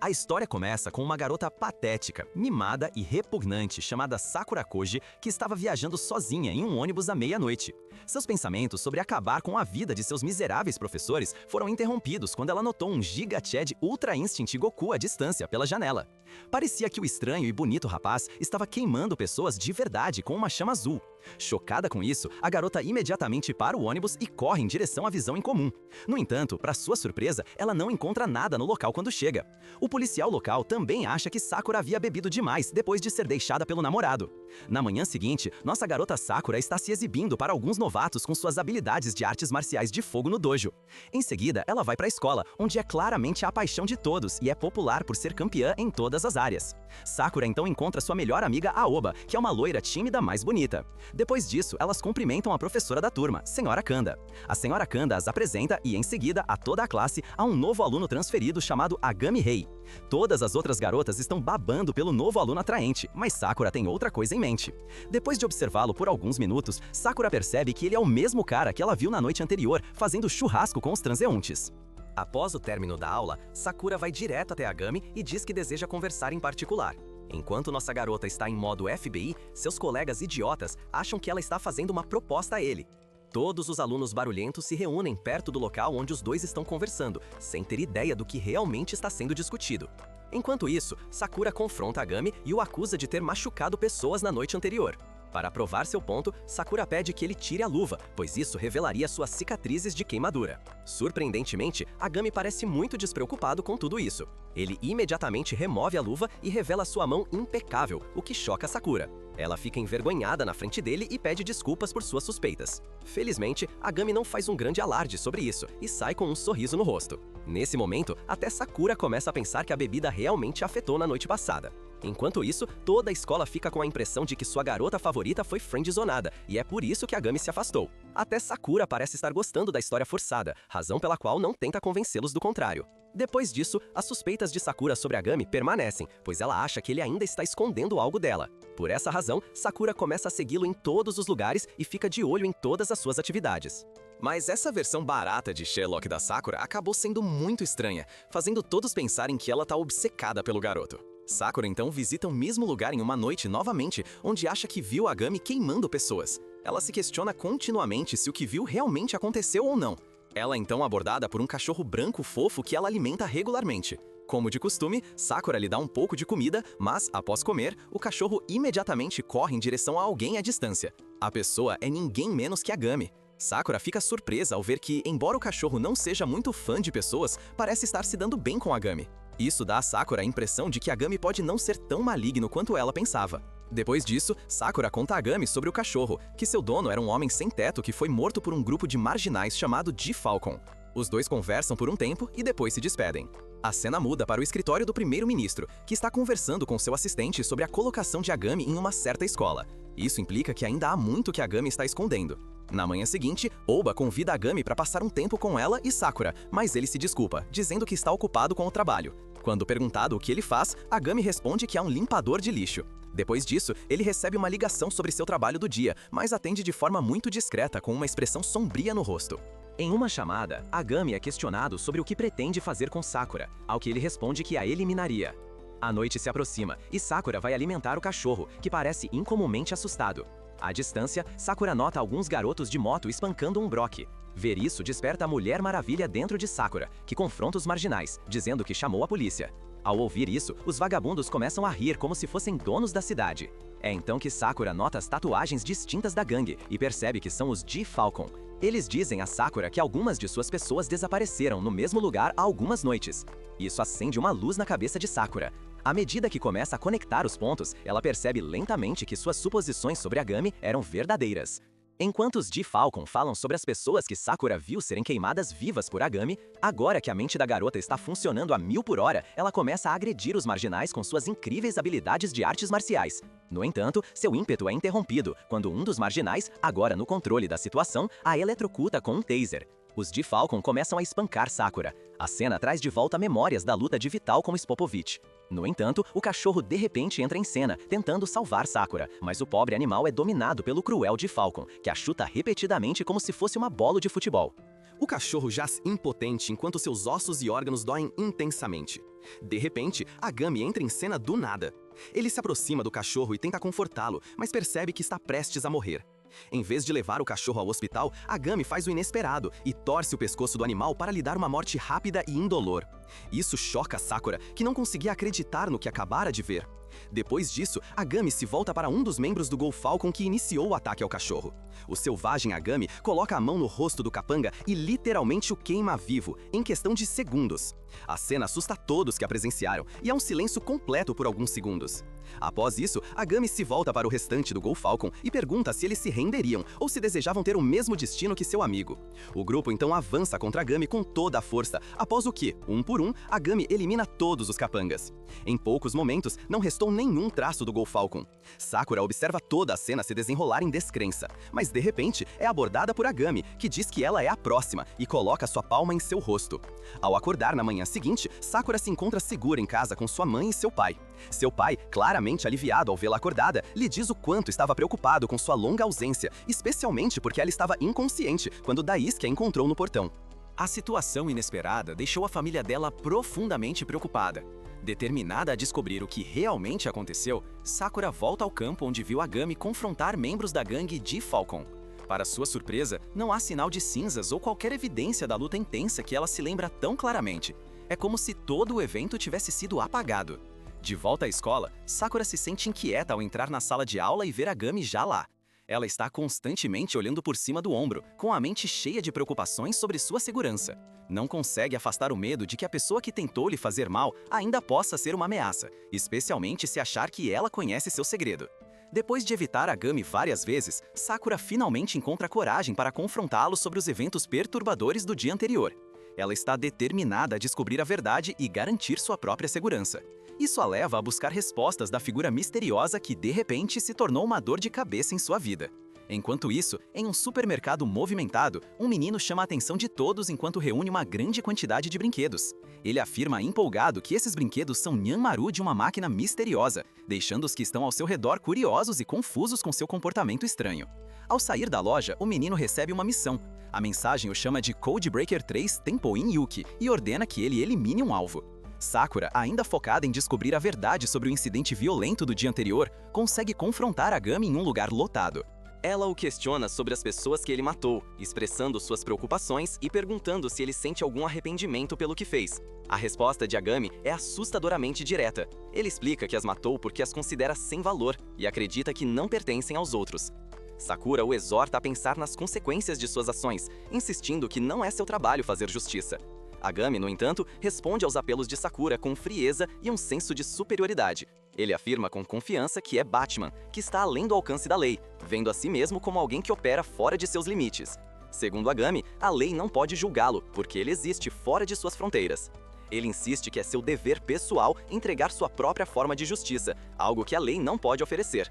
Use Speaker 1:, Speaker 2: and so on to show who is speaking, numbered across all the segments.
Speaker 1: A história começa com uma garota patética, mimada e repugnante chamada Sakura Koji, que estava viajando sozinha em um ônibus à meia-noite. Seus pensamentos sobre acabar com a vida de seus miseráveis professores foram interrompidos quando ela notou um Giga Chad Ultra Instinct Goku à distância pela janela. Parecia que o estranho e bonito rapaz estava queimando pessoas de verdade com uma chama azul. Chocada com isso, a garota imediatamente para o ônibus e corre em direção à visão em comum. No entanto, para sua surpresa, ela não encontra nada no local quando chega. O policial local também acha que Sakura havia bebido demais depois de ser deixada pelo namorado. Na manhã seguinte, nossa garota Sakura está se exibindo para alguns novatos com suas habilidades de artes marciais de fogo no dojo. Em seguida, ela vai para a escola, onde é claramente a paixão de todos e é popular por ser campeã em todas as áreas. Sakura então encontra sua melhor amiga Aoba, que é uma loira tímida mais bonita. Depois disso, elas cumprimentam a professora da turma, Senhora Kanda. A Senhora Kanda as apresenta e, em seguida, a toda a classe, a um novo aluno transferido chamado Agami Rei. Todas as outras garotas estão babando pelo novo aluno atraente, mas Sakura tem outra coisa em mente. Depois de observá-lo por alguns minutos, Sakura percebe que ele é o mesmo cara que ela viu na noite anterior, fazendo churrasco com os transeuntes. Após o término da aula, Sakura vai direto até Agami e diz que deseja conversar em particular. Enquanto nossa garota está em modo FBI, seus colegas idiotas acham que ela está fazendo uma proposta a ele. Todos os alunos barulhentos se reúnem perto do local onde os dois estão conversando, sem ter ideia do que realmente está sendo discutido. Enquanto isso, Sakura confronta Agami e o acusa de ter machucado pessoas na noite anterior. Para provar seu ponto, Sakura pede que ele tire a luva, pois isso revelaria suas cicatrizes de queimadura. Surpreendentemente, Agami parece muito despreocupado com tudo isso. Ele imediatamente remove a luva e revela sua mão impecável, o que choca Sakura. Ela fica envergonhada na frente dele e pede desculpas por suas suspeitas. Felizmente, Agami não faz um grande alarde sobre isso e sai com um sorriso no rosto. Nesse momento, até Sakura começa a pensar que a bebida realmente a afetou na noite passada. Enquanto isso, toda a escola fica com a impressão de que sua garota favorita foi friendzonada, e é por isso que Agami se afastou. Até Sakura parece estar gostando da história forçada, razão pela qual não tenta convencê-los do contrário. Depois disso, as suspeitas de Sakura sobre Agami permanecem, pois ela acha que ele ainda está escondendo algo dela. Por essa razão, Sakura começa a segui-lo em todos os lugares e fica de olho em todas as suas atividades. Mas essa versão barata de Sherlock da Sakura acabou sendo muito estranha, fazendo todos pensarem que ela está obcecada pelo garoto. Sakura então visita o mesmo lugar em uma noite novamente, onde acha que viu Agami queimando pessoas. Ela se questiona continuamente se o que viu realmente aconteceu ou não. Ela é então abordada por um cachorro branco fofo que ela alimenta regularmente. Como de costume, Sakura lhe dá um pouco de comida, mas, após comer, o cachorro imediatamente corre em direção a alguém à distância. A pessoa é ninguém menos que Agami. Sakura fica surpresa ao ver que, embora o cachorro não seja muito fã de pessoas, parece estar se dando bem com Agami. Isso dá a Sakura a impressão de que Agami pode não ser tão maligno quanto ela pensava. Depois disso, Sakura conta a Agami sobre o cachorro, que seu dono era um homem sem teto que foi morto por um grupo de marginais chamado G-Falcon. Os dois conversam por um tempo e depois se despedem. A cena muda para o escritório do primeiro-ministro, que está conversando com seu assistente sobre a colocação de Agami em uma certa escola. Isso implica que ainda há muito que Agami está escondendo. Na manhã seguinte, Oba convida Agami para passar um tempo com ela e Sakura, mas ele se desculpa, dizendo que está ocupado com o trabalho. Quando perguntado o que ele faz, Agami responde que é um limpador de lixo. Depois disso, ele recebe uma ligação sobre seu trabalho do dia, mas atende de forma muito discreta com uma expressão sombria no rosto. Em uma chamada, Agami é questionado sobre o que pretende fazer com Sakura, ao que ele responde que a eliminaria. A noite se aproxima e Sakura vai alimentar o cachorro, que parece incomumente assustado. À distância, Sakura nota alguns garotos de moto espancando um Brock. Ver isso desperta a Mulher Maravilha dentro de Sakura, que confronta os marginais, dizendo que chamou a polícia. Ao ouvir isso, os vagabundos começam a rir como se fossem donos da cidade. É então que Sakura nota as tatuagens distintas da gangue e percebe que são os G-Falcon. Eles dizem a Sakura que algumas de suas pessoas desapareceram no mesmo lugar há algumas noites. Isso acende uma luz na cabeça de Sakura. À medida que começa a conectar os pontos, ela percebe lentamente que suas suposições sobre Agami eram verdadeiras. Enquanto os G-Falcon falam sobre as pessoas que Sakura viu serem queimadas vivas por Agami, agora que a mente da garota está funcionando a 1000 por hora, ela começa a agredir os marginais com suas incríveis habilidades de artes marciais. No entanto, seu ímpeto é interrompido quando um dos marginais, agora no controle da situação, a eletrocuta com um taser. Os G-Falcon começam a espancar Sakura. A cena traz de volta memórias da luta de Vital com Spopovich. No entanto, o cachorro de repente entra em cena, tentando salvar Sakura, mas o pobre animal é dominado pelo cruel G-Falcon, que a chuta repetidamente como se fosse uma bola de futebol. O cachorro jaz impotente enquanto seus ossos e órgãos doem intensamente. De repente, Agami entra em cena do nada. Ele se aproxima do cachorro e tenta confortá-lo, mas percebe que está prestes a morrer. Em vez de levar o cachorro ao hospital, Agami faz o inesperado e torce o pescoço do animal para lhe dar uma morte rápida e indolor. Isso choca Sakura, que não conseguia acreditar no que acabara de ver. Depois disso, Agami se volta para um dos membros do Golfalcon que iniciou o ataque ao cachorro. O selvagem Agami coloca a mão no rosto do capanga e literalmente o queima vivo, em questão de segundos. A cena assusta todos que a presenciaram, e há um silêncio completo por alguns segundos. Após isso, Agami se volta para o restante do Golfalcon e pergunta se eles se renderiam ou se desejavam ter o mesmo destino que seu amigo. O grupo então avança contra Agami com toda a força, após o que, um por um, Agami elimina todos os capangas. Em poucos momentos, não restou nenhum traço do Golfalcon. Sakura observa toda a cena se desenrolar em descrença, mas de repente é abordada por Agami, que diz que ela é a próxima e coloca sua palma em seu rosto. Ao acordar na manhã seguinte, Sakura se encontra segura em casa com sua mãe e seu pai. Seu pai, claramente aliviado ao vê-la acordada, lhe diz o quanto estava preocupado com sua longa ausência, especialmente porque ela estava inconsciente quando Daisuke a encontrou no portão. A situação inesperada deixou a família dela profundamente preocupada. Determinada a descobrir o que realmente aconteceu, Sakura volta ao campo onde viu Agami confrontar membros da gangue de Falcon. Para sua surpresa, não há sinal de cinzas ou qualquer evidência da luta intensa que ela se lembra tão claramente. É como se todo o evento tivesse sido apagado. De volta à escola, Sakura se sente inquieta ao entrar na sala de aula e ver Agami já lá. Ela está constantemente olhando por cima do ombro, com a mente cheia de preocupações sobre sua segurança. Não consegue afastar o medo de que a pessoa que tentou lhe fazer mal ainda possa ser uma ameaça, especialmente se achar que ela conhece seu segredo. Depois de evitar Agami várias vezes, Sakura finalmente encontra coragem para confrontá-lo sobre os eventos perturbadores do dia anterior. Ela está determinada a descobrir a verdade e garantir sua própria segurança. Isso a leva a buscar respostas da figura misteriosa que, de repente, se tornou uma dor de cabeça em sua vida. Enquanto isso, em um supermercado movimentado, um menino chama a atenção de todos enquanto reúne uma grande quantidade de brinquedos. Ele afirma empolgado que esses brinquedos são Nhanmaru de uma máquina misteriosa, deixando os que estão ao seu redor curiosos e confusos com seu comportamento estranho. Ao sair da loja, o menino recebe uma missão. A mensagem o chama de Codebreaker 3 Tempoin Yuki e ordena que ele elimine um alvo. Sakura, ainda focada em descobrir a verdade sobre o incidente violento do dia anterior, consegue confrontar Agami em um lugar lotado. Ela o questiona sobre as pessoas que ele matou, expressando suas preocupações e perguntando se ele sente algum arrependimento pelo que fez. A resposta de Agami é assustadoramente direta. Ele explica que as matou porque as considera sem valor e acredita que não pertencem aos outros. Sakura o exorta a pensar nas consequências de suas ações, insistindo que não é seu trabalho fazer justiça. Agami, no entanto, responde aos apelos de Sakura com frieza e um senso de superioridade. Ele afirma com confiança que é Batman, que está além do alcance da lei, vendo a si mesmo como alguém que opera fora de seus limites. Segundo Agami, a lei não pode julgá-lo, porque ele existe fora de suas fronteiras. Ele insiste que é seu dever pessoal entregar sua própria forma de justiça, algo que a lei não pode oferecer.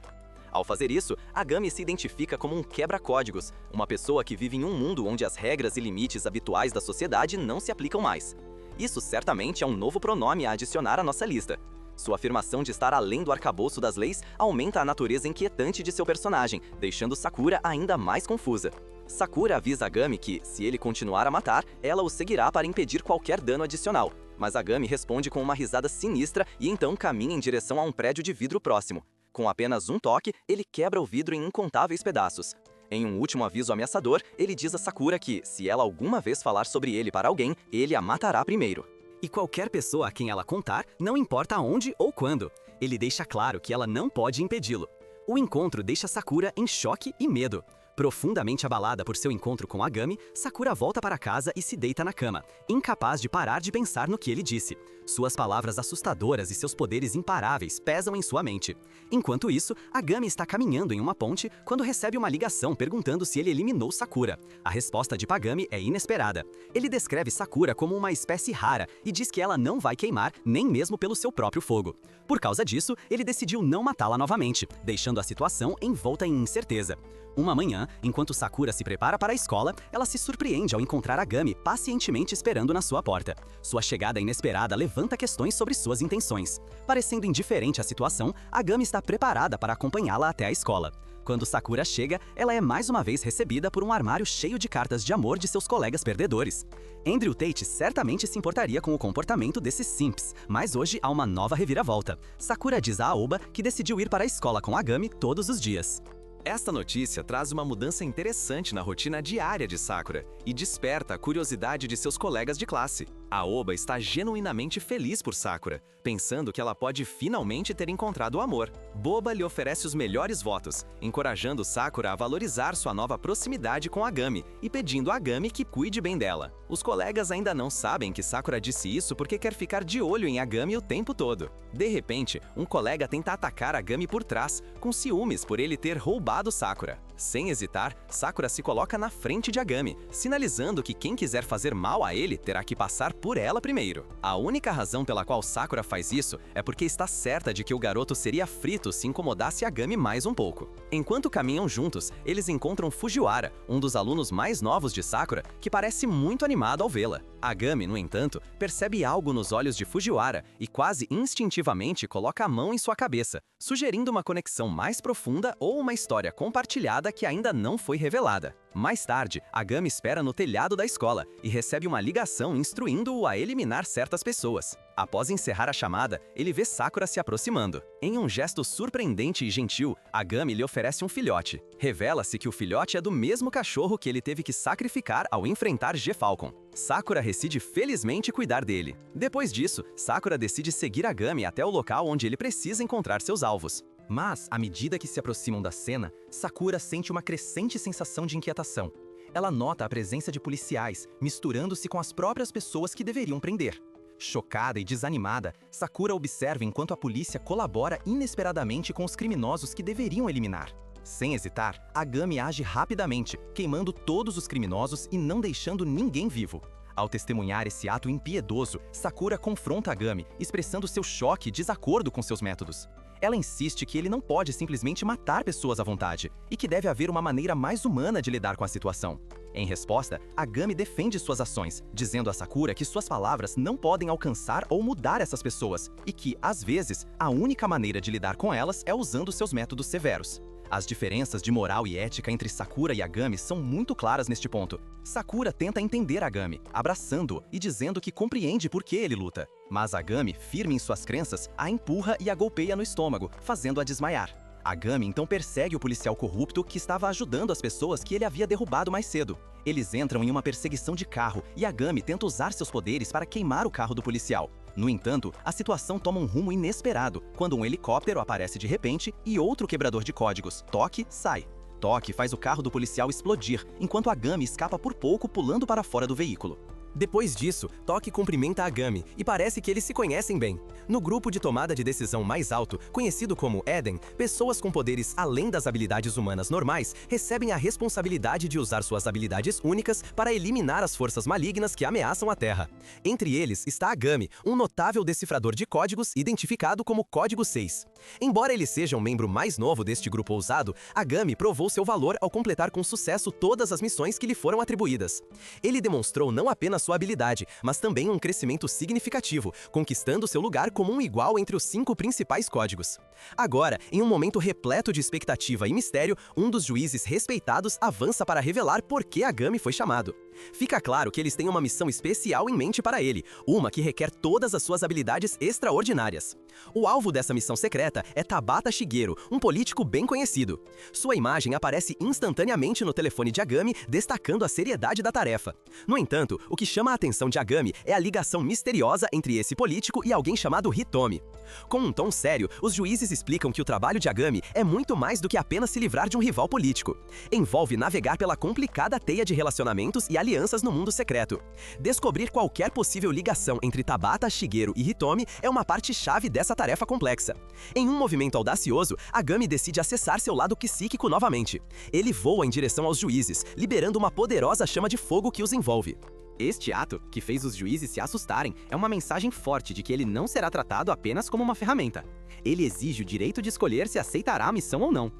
Speaker 1: Ao fazer isso, Agami se identifica como um quebra-códigos, uma pessoa que vive em um mundo onde as regras e limites habituais da sociedade não se aplicam mais. Isso certamente é um novo pronome a adicionar à nossa lista. Sua afirmação de estar além do arcabouço das leis aumenta a natureza inquietante de seu personagem, deixando Sakura ainda mais confusa. Sakura avisa Agami que, se ele continuar a matar, ela o seguirá para impedir qualquer dano adicional. Mas Agami responde com uma risada sinistra e então caminha em direção a um prédio de vidro próximo. Com apenas um toque, ele quebra o vidro em incontáveis pedaços. Em um último aviso ameaçador, ele diz a Sakura que, se ela alguma vez falar sobre ele para alguém, ele a matará primeiro. E qualquer pessoa a quem ela contar, não importa onde ou quando. Ele deixa claro que ela não pode impedi-lo. O encontro deixa Sakura em choque e medo. Profundamente abalada por seu encontro com Agami, Sakura volta para casa e se deita na cama, incapaz de parar de pensar no que ele disse. Suas palavras assustadoras e seus poderes imparáveis pesam em sua mente. Enquanto isso, Agami está caminhando em uma ponte quando recebe uma ligação perguntando se ele eliminou Sakura. A resposta de Pagami é inesperada. Ele descreve Sakura como uma espécie rara e diz que ela não vai queimar nem mesmo pelo seu próprio fogo. Por causa disso, ele decidiu não matá-la novamente, deixando a situação envolta em incerteza. Uma manhã, enquanto Sakura se prepara para a escola, ela se surpreende ao encontrar Agami pacientemente esperando na sua porta. Sua chegada inesperada levanta questões sobre suas intenções. Parecendo indiferente à situação, Agami está preparada para acompanhá-la até a escola. Quando Sakura chega, ela é mais uma vez recebida por um armário cheio de cartas de amor de seus colegas perdedores. Andrew Tate certamente se importaria com o comportamento desses simps, mas hoje há uma nova reviravolta. Sakura diz a Aoba que decidiu ir para a escola com Agami todos os dias. Esta notícia traz uma mudança interessante na rotina diária de Sakura e desperta a curiosidade de seus colegas de classe. A Aoba está genuinamente feliz por Sakura, pensando que ela pode finalmente ter encontrado o amor. Boba lhe oferece os melhores votos, encorajando Sakura a valorizar sua nova proximidade com Agami e pedindo a Agami que cuide bem dela. Os colegas ainda não sabem que Sakura disse isso porque quer ficar de olho em Agami o tempo todo. De repente, um colega tenta atacar Agami por trás, com ciúmes por ele ter roubado Sakura. Sem hesitar, Sakura se coloca na frente de Agami, sinalizando que quem quiser fazer mal a ele terá que passar por ela primeiro. A única razão pela qual Sakura faz isso é porque está certa de que o garoto seria frito se incomodasse Agami mais um pouco. Enquanto caminham juntos, eles encontram Fujiwara, um dos alunos mais novos de Sakura, que parece muito animado ao vê-la. Agami, no entanto, percebe algo nos olhos de Fujiwara e quase instintivamente coloca a mão em sua cabeça, sugerindo uma conexão mais profunda ou uma história compartilhada que ainda não foi revelada. Mais tarde, Agami espera no telhado da escola e recebe uma ligação instruindo-o a eliminar certas pessoas. Após encerrar a chamada, ele vê Sakura se aproximando. Em um gesto surpreendente e gentil, Agami lhe oferece um filhote. Revela-se que o filhote é do mesmo cachorro que ele teve que sacrificar ao enfrentar G-Falcon. Sakura decide felizmente cuidar dele. Depois disso, Sakura decide seguir Agami até o local onde ele precisa encontrar seus alvos. Mas, à medida que se aproximam da cena, Sakura sente uma crescente sensação de inquietação. Ela nota a presença de policiais, misturando-se com as próprias pessoas que deveriam prender. Chocada e desanimada, Sakura observa enquanto a polícia colabora inesperadamente com os criminosos que deveriam eliminar. Sem hesitar, Agami age rapidamente, queimando todos os criminosos e não deixando ninguém vivo. Ao testemunhar esse ato impiedoso, Sakura confronta Agami, expressando seu choque e desacordo com seus métodos. Ela insiste que ele não pode simplesmente matar pessoas à vontade e que deve haver uma maneira mais humana de lidar com a situação. Em resposta, Agami defende suas ações, dizendo a Sakura que suas palavras não podem alcançar ou mudar essas pessoas e que, às vezes, a única maneira de lidar com elas é usando seus métodos severos. As diferenças de moral e ética entre Sakura e Agami são muito claras neste ponto. Sakura tenta entender Agami, abraçando-o e dizendo que compreende por que ele luta. Mas Agami, firme em suas crenças, a empurra e a golpeia no estômago, fazendo-a desmaiar. Agami então persegue o policial corrupto que estava ajudando as pessoas que ele havia derrubado mais cedo. Eles entram em uma perseguição de carro e Agami tenta usar seus poderes para queimar o carro do policial. No entanto, a situação toma um rumo inesperado, quando um helicóptero aparece de repente e outro quebrador de códigos, Toki, sai. Toki faz o carro do policial explodir, enquanto Agami escapa por pouco pulando para fora do veículo. Depois disso, Toki cumprimenta Agami e parece que eles se conhecem bem. No grupo de tomada de decisão mais alto, conhecido como Eden, pessoas com poderes além das habilidades humanas normais recebem a responsabilidade de usar suas habilidades únicas para eliminar as forças malignas que ameaçam a Terra. Entre eles está Agami, um notável decifrador de códigos identificado como Código 6. Embora ele seja um membro mais novo deste grupo ousado, Agami provou seu valor ao completar com sucesso todas as missões que lhe foram atribuídas. Ele demonstrou não apenas sua habilidade, mas também um crescimento significativo, conquistando seu lugar como um igual entre os 5 principais códigos. Agora, em um momento repleto de expectativa e mistério, um dos juízes respeitados avança para revelar por que Agami foi chamado. Fica claro que eles têm uma missão especial em mente para ele, uma que requer todas as suas habilidades extraordinárias. O alvo dessa missão secreta é Tabata Shigeru, um político bem conhecido. Sua imagem aparece instantaneamente no telefone de Agami, destacando a seriedade da tarefa. No entanto, o que chama a atenção de Agami é a ligação misteriosa entre esse político e alguém chamado Hitomi. Com um tom sério, os juízes explicam que o trabalho de Agami é muito mais do que apenas se livrar de um rival político. Envolve navegar pela complicada teia de relacionamentos e alianças no mundo secreto. Descobrir qualquer possível ligação entre Tabata, Shigeru e Hitomi é uma parte-chave dessa tarefa complexa. Em um movimento audacioso, Agami decide acessar seu lado psíquico novamente. Ele voa em direção aos juízes, liberando uma poderosa chama de fogo que os envolve. Este ato, que fez os juízes se assustarem, é uma mensagem forte de que ele não será tratado apenas como uma ferramenta. Ele exige o direito de escolher se aceitará a missão ou não.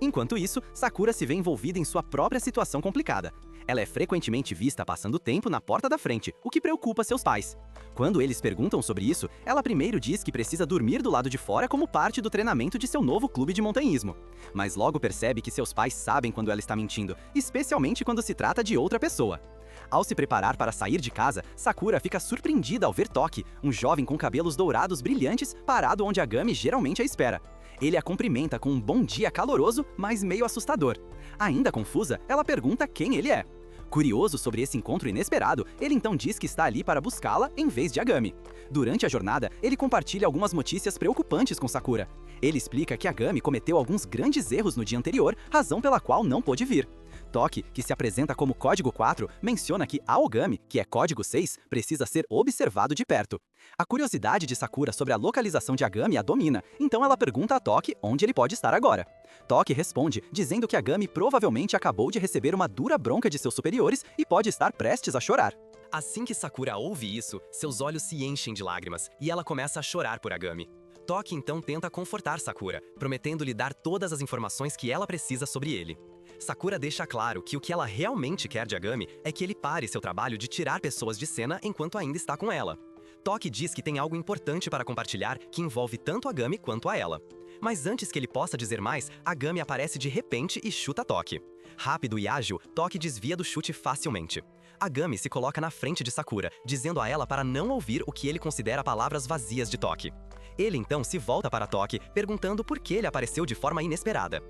Speaker 1: Enquanto isso, Sakura se vê envolvida em sua própria situação complicada. Ela é frequentemente vista passando tempo na porta da frente, o que preocupa seus pais. Quando eles perguntam sobre isso, ela primeiro diz que precisa dormir do lado de fora como parte do treinamento de seu novo clube de montanhismo. Mas logo percebe que seus pais sabem quando ela está mentindo, especialmente quando se trata de outra pessoa. Ao se preparar para sair de casa, Sakura fica surpreendida ao ver Toki, um jovem com cabelos dourados brilhantes, parado onde Agami geralmente a espera. Ele a cumprimenta com um bom dia caloroso, mas meio assustador. Ainda confusa, ela pergunta quem ele é. Curioso sobre esse encontro inesperado, ele então diz que está ali para buscá-la em vez de Agami. Durante a jornada, ele compartilha algumas notícias preocupantes com Sakura. Ele explica que Agami cometeu alguns grandes erros no dia anterior, razão pela qual não pôde vir. Toki, que se apresenta como Código 4, menciona que Aogami, que é Código 6, precisa ser observado de perto. A curiosidade de Sakura sobre a localização de Agami a domina, então ela pergunta a Toki onde ele pode estar agora. Toki responde, dizendo que Agami provavelmente acabou de receber uma dura bronca de seus superiores e pode estar prestes a chorar. Assim que Sakura ouve isso, seus olhos se enchem de lágrimas e ela começa a chorar por Agami. Toki então tenta confortar Sakura, prometendo-lhe dar todas as informações que ela precisa sobre ele. Sakura deixa claro que o que ela realmente quer de Agami é que ele pare seu trabalho de tirar pessoas de cena enquanto ainda está com ela. Toki diz que tem algo importante para compartilhar que envolve tanto Agami quanto a ela. Mas antes que ele possa dizer mais, Agami aparece de repente e chuta Toki. Rápido e ágil, Toki desvia do chute facilmente. Agami se coloca na frente de Sakura, dizendo a ela para não ouvir o que ele considera palavras vazias de Toki. Ele então se volta para Toki, perguntando por que ele apareceu de forma inesperada.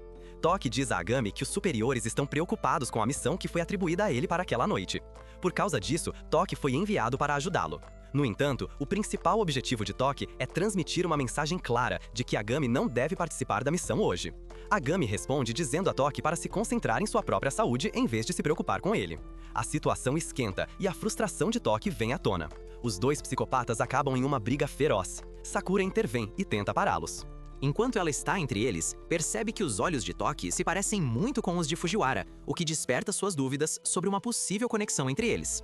Speaker 1: Toki diz a Agami que os superiores estão preocupados com a missão que foi atribuída a ele para aquela noite. Por causa disso, Toki foi enviado para ajudá-lo. No entanto, o principal objetivo de Toki é transmitir uma mensagem clara de que Agami não deve participar da missão hoje. Agami responde dizendo a Toki para se concentrar em sua própria saúde em vez de se preocupar com ele. A situação esquenta e a frustração de Toki vem à tona. Os dois psicopatas acabam em uma briga feroz. Sakura intervém e tenta pará-los. Enquanto ela está entre eles, percebe que os olhos de Toki se parecem muito com os de Fujiwara, o que desperta suas dúvidas sobre uma possível conexão entre eles.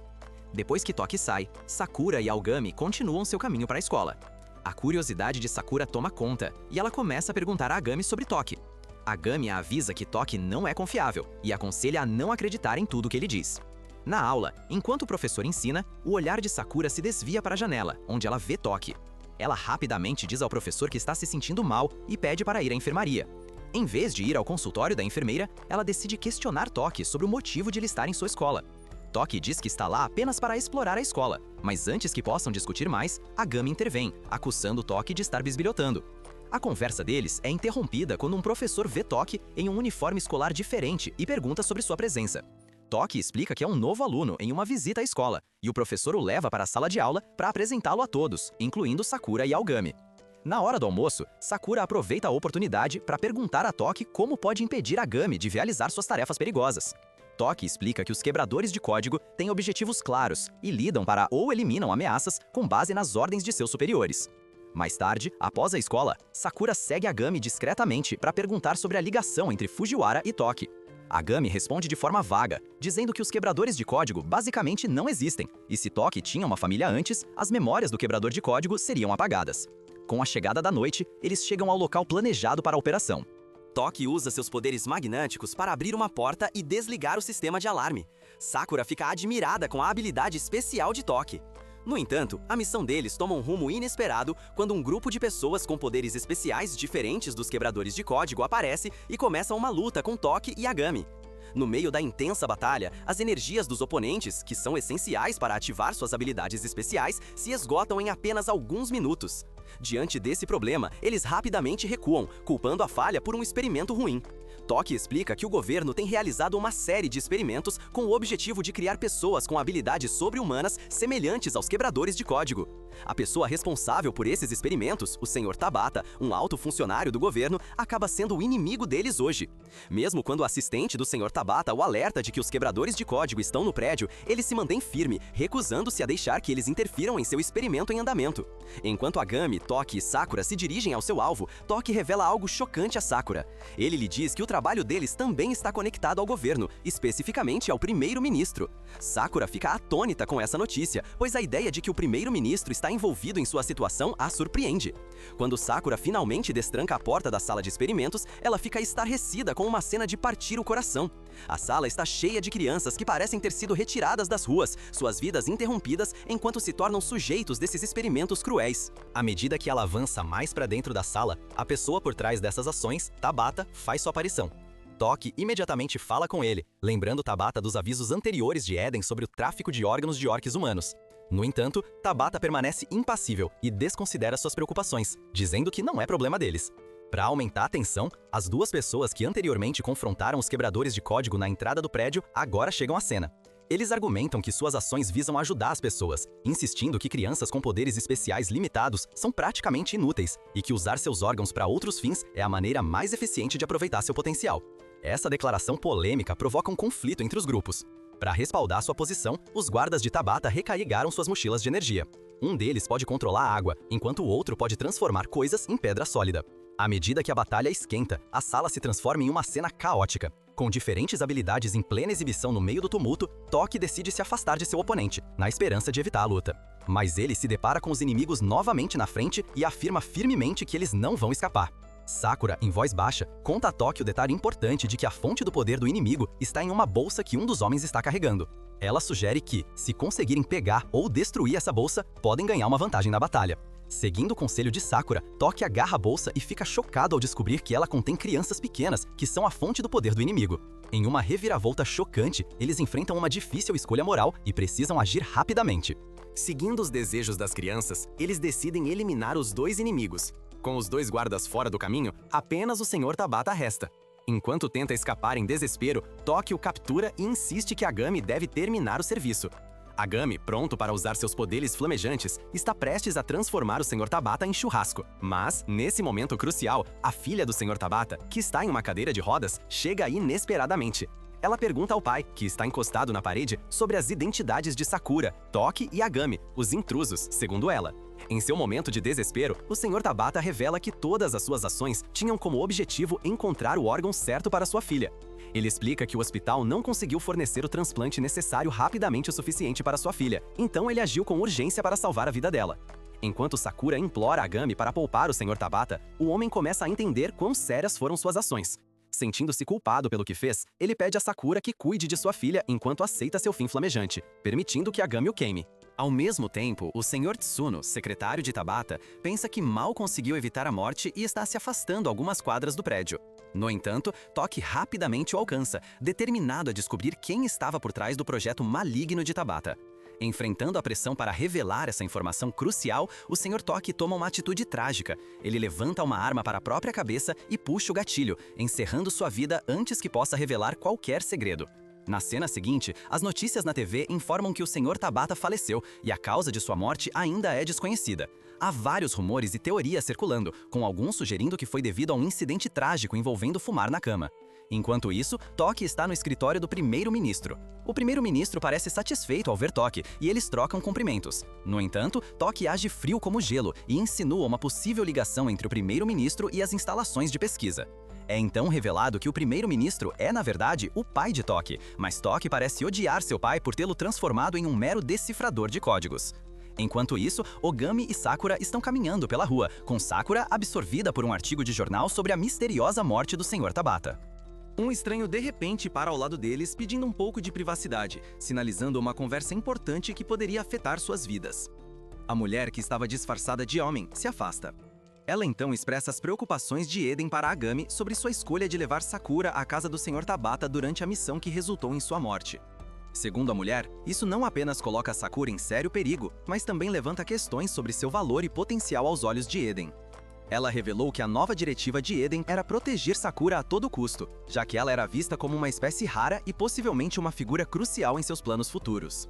Speaker 1: Depois que Toki sai, Sakura e Aogami continuam seu caminho para a escola. A curiosidade de Sakura toma conta, e ela começa a perguntar a Agami sobre Toki. Agami a avisa que Toki não é confiável, e aconselha a não acreditar em tudo que ele diz. Na aula, enquanto o professor ensina, o olhar de Sakura se desvia para a janela, onde ela vê Toki. Ela rapidamente diz ao professor que está se sentindo mal e pede para ir à enfermaria. Em vez de ir ao consultório da enfermeira, ela decide questionar Toki sobre o motivo de ele estar em sua escola. Toki diz que está lá apenas para explorar a escola, mas antes que possam discutir mais, Agami intervém, acusando Toki de estar bisbilhotando. A conversa deles é interrompida quando um professor vê Toki em um uniforme escolar diferente e pergunta sobre sua presença. Toki explica que é um novo aluno em uma visita à escola, e o professor o leva para a sala de aula para apresentá-lo a todos, incluindo Sakura e Aogami. Na hora do almoço, Sakura aproveita a oportunidade para perguntar a Toki como pode impedir Agami de realizar suas tarefas perigosas. Toki explica que os quebradores de código têm objetivos claros e lidam para ou eliminam ameaças com base nas ordens de seus superiores. Mais tarde, após a escola, Sakura segue Agami discretamente para perguntar sobre a ligação entre Fujiwara e Toki. Agami responde de forma vaga, dizendo que os quebradores de código basicamente não existem, e se Toki tinha uma família antes, as memórias do quebrador de código seriam apagadas. Com a chegada da noite, eles chegam ao local planejado para a operação. Toki usa seus poderes magnéticos para abrir uma porta e desligar o sistema de alarme. Sakura fica admirada com a habilidade especial de Toki. No entanto, a missão deles toma um rumo inesperado quando um grupo de pessoas com poderes especiais diferentes dos quebradores de código aparece e começa uma luta com Toki e Agami. No meio da intensa batalha, as energias dos oponentes, que são essenciais para ativar suas habilidades especiais, se esgotam em apenas alguns minutos. Diante desse problema, eles rapidamente recuam, culpando a falha por um experimento ruim. Toki explica que o governo tem realizado uma série de experimentos com o objetivo de criar pessoas com habilidades sobre-humanas semelhantes aos quebradores de código. A pessoa responsável por esses experimentos, o Sr. Tabata, um alto funcionário do governo, acaba sendo o inimigo deles hoje. Mesmo quando o assistente do Sr. Tabata o alerta de que os quebradores de código estão no prédio, ele se mantém firme, recusando-se a deixar que eles interfiram em seu experimento em andamento. Enquanto Agami, Toki e Sakura se dirigem ao seu alvo, Toki revela algo chocante a Sakura. Ele lhe diz que o trabalho trabalho deles também está conectado ao governo, especificamente ao primeiro-ministro. Sakura fica atônita com essa notícia, pois a ideia de que o primeiro-ministro está envolvido em sua situação a surpreende. Quando Sakura finalmente destranca a porta da sala de experimentos, ela fica estarrecida com uma cena de partir o coração. A sala está cheia de crianças que parecem ter sido retiradas das ruas, suas vidas interrompidas enquanto se tornam sujeitos desses experimentos cruéis. À medida que ela avança mais para dentro da sala, a pessoa por trás dessas ações, Tabata, faz sua aparição. Toki imediatamente fala com ele, lembrando Tabata dos avisos anteriores de Eden sobre o tráfico de órgãos de orques humanos. No entanto, Tabata permanece impassível e desconsidera suas preocupações, dizendo que não é problema deles. Para aumentar a tensão, as duas pessoas que anteriormente confrontaram os quebradores de código na entrada do prédio agora chegam à cena. Eles argumentam que suas ações visam ajudar as pessoas, insistindo que crianças com poderes especiais limitados são praticamente inúteis e que usar seus órgãos para outros fins é a maneira mais eficiente de aproveitar seu potencial. Essa declaração polêmica provoca um conflito entre os grupos. Para respaldar sua posição, os guardas de Tabata recarregaram suas mochilas de energia. Um deles pode controlar a água, enquanto o outro pode transformar coisas em pedra sólida. À medida que a batalha esquenta, a sala se transforma em uma cena caótica. Com diferentes habilidades em plena exibição no meio do tumulto, Toki decide se afastar de seu oponente, na esperança de evitar a luta. Mas ele se depara com os inimigos novamente na frente e afirma firmemente que eles não vão escapar. Sakura, em voz baixa, conta a Toki o detalhe importante de que a fonte do poder do inimigo está em uma bolsa que um dos homens está carregando. Ela sugere que, se conseguirem pegar ou destruir essa bolsa, podem ganhar uma vantagem na batalha. Seguindo o conselho de Sakura, Toki agarra a bolsa e fica chocado ao descobrir que ela contém crianças pequenas, que são a fonte do poder do inimigo. Em uma reviravolta chocante, eles enfrentam uma difícil escolha moral e precisam agir rapidamente. Seguindo os desejos das crianças, eles decidem eliminar os dois inimigos. Com os dois guardas fora do caminho, apenas o Sr. Tabata resta. Enquanto tenta escapar em desespero, Toki o captura e insiste que Agami deve terminar o serviço. Agami, pronto para usar seus poderes flamejantes, está prestes a transformar o Sr. Tabata em churrasco. Mas, nesse momento crucial, a filha do Sr. Tabata, que está em uma cadeira de rodas, chega inesperadamente. Ela pergunta ao pai, que está encostado na parede, sobre as identidades de Sakura, Toki e Agami, os intrusos, segundo ela. Em seu momento de desespero, o Sr. Tabata revela que todas as suas ações tinham como objetivo encontrar o órgão certo para sua filha. Ele explica que o hospital não conseguiu fornecer o transplante necessário rapidamente o suficiente para sua filha, então ele agiu com urgência para salvar a vida dela. Enquanto Sakura implora Agami para poupar o Sr. Tabata, o homem começa a entender quão sérias foram suas ações. Sentindo-se culpado pelo que fez, ele pede a Sakura que cuide de sua filha enquanto aceita seu fim flamejante, permitindo que Agami o queime. Ao mesmo tempo, o Sr. Tsuno, secretário de Tabata, pensa que mal conseguiu evitar a morte e está se afastando algumas quadras do prédio. No entanto, Toki rapidamente o alcança, determinado a descobrir quem estava por trás do projeto maligno de Tabata. Enfrentando a pressão para revelar essa informação crucial, o Sr. Toki toma uma atitude trágica. Ele levanta uma arma para a própria cabeça e puxa o gatilho, encerrando sua vida antes que possa revelar qualquer segredo. Na cena seguinte, as notícias na TV informam que o Sr. Tabata faleceu e a causa de sua morte ainda é desconhecida. Há vários rumores e teorias circulando, com alguns sugerindo que foi devido a um incidente trágico envolvendo fumar na cama. Enquanto isso, Toki está no escritório do primeiro-ministro. O primeiro-ministro parece satisfeito ao ver Toki e eles trocam cumprimentos. No entanto, Toki age frio como gelo e insinua uma possível ligação entre o primeiro-ministro e as instalações de pesquisa. É então revelado que o primeiro-ministro é, na verdade, o pai de Toki, mas Toki parece odiar seu pai por tê-lo transformado em um mero decifrador de códigos. Enquanto isso, Ogami e Sakura estão caminhando pela rua, com Sakura absorvida por um artigo de jornal sobre a misteriosa morte do Sr. Tabata. Um estranho de repente para ao lado deles pedindo um pouco de privacidade, sinalizando uma conversa importante que poderia afetar suas vidas. A mulher, que estava disfarçada de homem, se afasta. Ela então expressa as preocupações de Eden para Agami sobre sua escolha de levar Sakura à casa do Sr. Tabata durante a missão que resultou em sua morte. Segundo a mulher, isso não apenas coloca Sakura em sério perigo, mas também levanta questões sobre seu valor e potencial aos olhos de Eden. Ela revelou que a nova diretiva de Eden era proteger Sakura a todo custo, já que ela era vista como uma espécie rara e possivelmente uma figura crucial em seus planos futuros.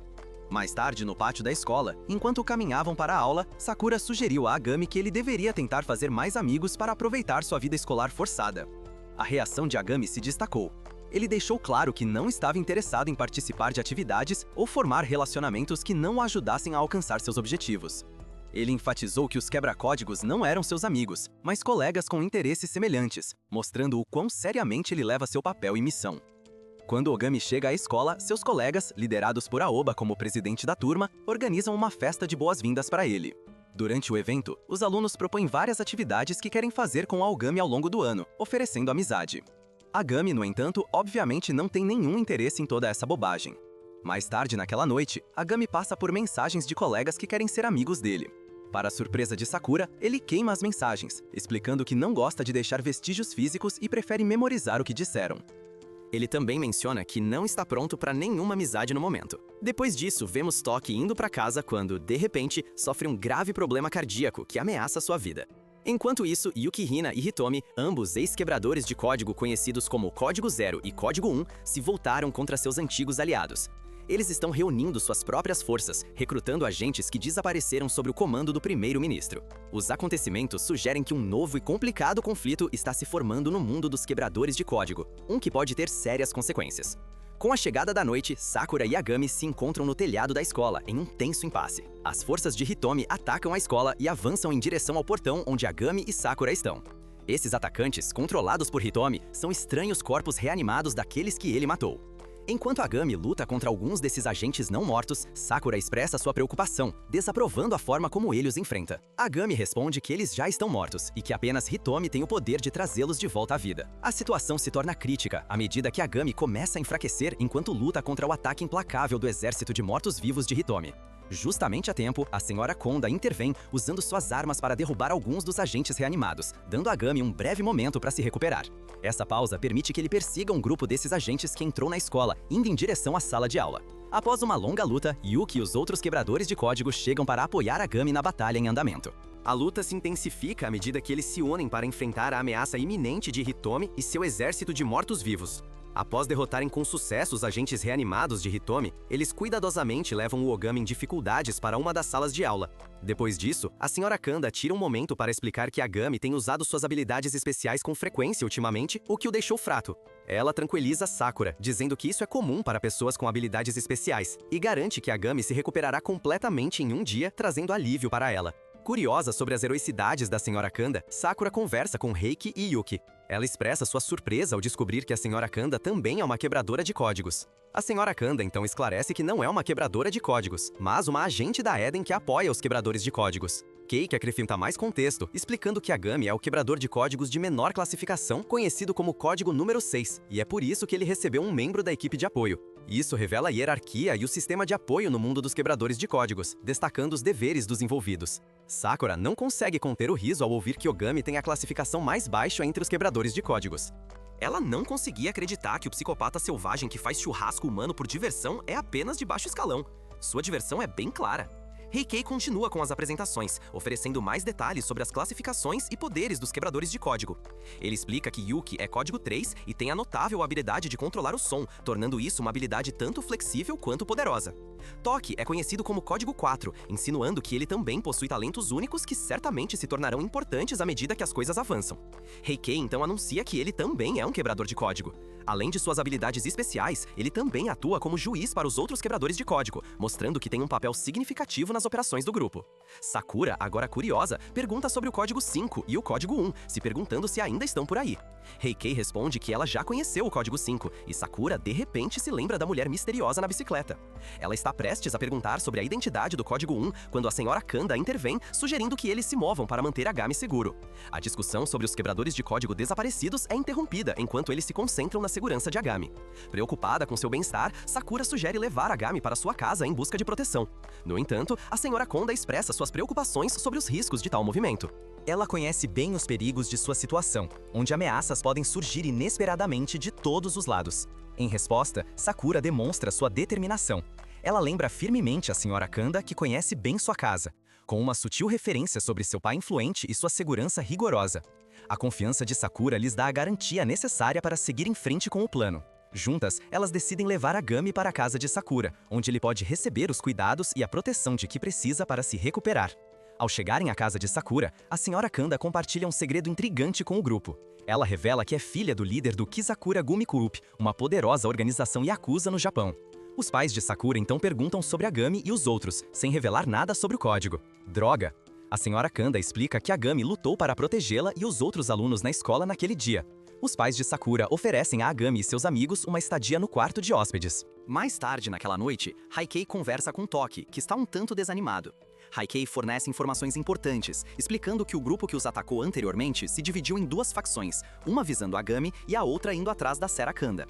Speaker 1: Mais tarde, no pátio da escola, enquanto caminhavam para a aula, Sakura sugeriu a Agami que ele deveria tentar fazer mais amigos para aproveitar sua vida escolar forçada. A reação de Agami se destacou. Ele deixou claro que não estava interessado em participar de atividades ou formar relacionamentos que não o ajudassem a alcançar seus objetivos. Ele enfatizou que os quebra-códigos não eram seus amigos, mas colegas com interesses semelhantes, mostrando o quão seriamente ele leva seu papel e missão. Quando Ogami chega à escola, seus colegas, liderados por Aoba como presidente da turma, organizam uma festa de boas-vindas para ele. Durante o evento, os alunos propõem várias atividades que querem fazer com Ogami ao longo do ano, oferecendo amizade. Agami, no entanto, obviamente não tem nenhum interesse em toda essa bobagem. Mais tarde naquela noite, Agami passa por mensagens de colegas que querem ser amigos dele. Para a surpresa de Sakura, ele queima as mensagens, explicando que não gosta de deixar vestígios físicos e prefere memorizar o que disseram. Ele também menciona que não está pronto para nenhuma amizade no momento. Depois disso, vemos Toki indo para casa quando, de repente, sofre um grave problema cardíaco que ameaça sua vida. Enquanto isso, Yukihina e Hitomi, ambos ex-quebradores de código conhecidos como Código 0 e Código 1, se voltaram contra seus antigos aliados. Eles estão reunindo suas próprias forças, recrutando agentes que desapareceram sob o comando do primeiro-ministro. Os acontecimentos sugerem que um novo e complicado conflito está se formando no mundo dos quebradores de código, um que pode ter sérias consequências. Com a chegada da noite, Sakura e Agami se encontram no telhado da escola, em um tenso impasse. As forças de Hitomi atacam a escola e avançam em direção ao portão onde Agami e Sakura estão. Esses atacantes, controlados por Hitomi, são estranhos corpos reanimados daqueles que ele matou. Enquanto Agami luta contra alguns desses agentes não mortos, Sakura expressa sua preocupação, desaprovando a forma como ele os enfrenta. Agami responde que eles já estão mortos e que apenas Hitomi tem o poder de trazê-los de volta à vida. A situação se torna crítica à medida que Agami começa a enfraquecer enquanto luta contra o ataque implacável do exército de mortos-vivos de Hitomi. Justamente a tempo, a Sra. Konda intervém usando suas armas para derrubar alguns dos agentes reanimados, dando a Agami um breve momento para se recuperar. Essa pausa permite que ele persiga um grupo desses agentes que entrou na escola, indo em direção à sala de aula. Após uma longa luta, Yuki e os outros quebradores de código chegam para apoiar Agami na batalha em andamento. A luta se intensifica à medida que eles se unem para enfrentar a ameaça iminente de Hitomi e seu exército de mortos-vivos. Após derrotarem com sucesso os agentes reanimados de Hitomi, eles cuidadosamente levam o Ogami em dificuldades para uma das salas de aula. Depois disso, a Sra. Kanda tira um momento para explicar que Agami tem usado suas habilidades especiais com frequência ultimamente, o que o deixou fraco. Ela tranquiliza Sakura, dizendo que isso é comum para pessoas com habilidades especiais, e garante que Agami se recuperará completamente em um dia, trazendo alívio para ela. Curiosa sobre as heroicidades da Sra. Kanda, Sakura conversa com Reiki e Yuki. Ela expressa sua surpresa ao descobrir que a Sra. Kanda também é uma quebradora de códigos. A Sra. Kanda então esclarece que não é uma quebradora de códigos, mas uma agente da Eden que apoia os quebradores de códigos. Keiki acrescenta mais contexto, explicando que Agami é o quebrador de códigos de menor classificação, conhecido como Código número 6, e é por isso que ele recebeu um membro da equipe de apoio. Isso revela a hierarquia e o sistema de apoio no mundo dos quebradores de códigos, destacando os deveres dos envolvidos. Sakura não consegue conter o riso ao ouvir que Ogami tem a classificação mais baixa entre os quebradores de códigos. Ela não conseguia acreditar que o psicopata selvagem que faz churrasco humano por diversão é apenas de baixo escalão. Sua diversão é bem clara. Heikei continua com as apresentações, oferecendo mais detalhes sobre as classificações e poderes dos quebradores de código. Ele explica que Yuki é código 3 e tem a notável habilidade de controlar o som, tornando isso uma habilidade tanto flexível quanto poderosa. Toki é conhecido como código 4, insinuando que ele também possui talentos únicos que certamente se tornarão importantes à medida que as coisas avançam. Heikei então anuncia que ele também é um quebrador de código. Além de suas habilidades especiais, ele também atua como juiz para os outros quebradores de código, mostrando que tem um papel significativo nas operações do grupo. Sakura, agora curiosa, pergunta sobre o código 5 e o código 1, se perguntando se ainda estão por aí. Heikei responde que ela já conheceu o código 5, e Sakura de repente se lembra da mulher misteriosa na bicicleta. Ela está prestes a perguntar sobre a identidade do código 1 quando a Sra. Kanda intervém, sugerindo que eles se movam para manter Agami seguro. A discussão sobre os quebradores de código desaparecidos é interrompida enquanto eles se concentram na segurança de Agami. Preocupada com seu bem-estar, Sakura sugere levar Agami para sua casa em busca de proteção. No entanto, a Sra. Konda expressa suas preocupações sobre os riscos de tal movimento. Ela conhece bem os perigos de sua situação, onde ameaças podem surgir inesperadamente de todos os lados. Em resposta, Sakura demonstra sua determinação. Ela lembra firmemente a Sra. Kanda que conhece bem sua casa, com uma sutil referência sobre seu pai influente e sua segurança rigorosa. A confiança de Sakura lhes dá a garantia necessária para seguir em frente com o plano. Juntas, elas decidem levar Agami para a casa de Sakura, onde ele pode receber os cuidados e a proteção de que precisa para se recuperar. Ao chegarem à casa de Sakura, a Sra. Kanda compartilha um segredo intrigante com o grupo. Ela revela que é filha do líder do Kizakura Gumi Group, uma poderosa organização yakuza no Japão. Os pais de Sakura então perguntam sobre Agami e os outros, sem revelar nada sobre o código. Droga! A senhora Kanda explica que Agami lutou para protegê-la e os outros alunos na escola naquele dia. Os pais de Sakura oferecem a Agami e seus amigos uma estadia no quarto de hóspedes. Mais tarde naquela noite, Haikei conversa com Toki, que está um tanto desanimado. Haikei fornece informações importantes, explicando que o grupo que os atacou anteriormente se dividiu em duas facções, uma visando Agami e a outra indo atrás da Sera Kanda.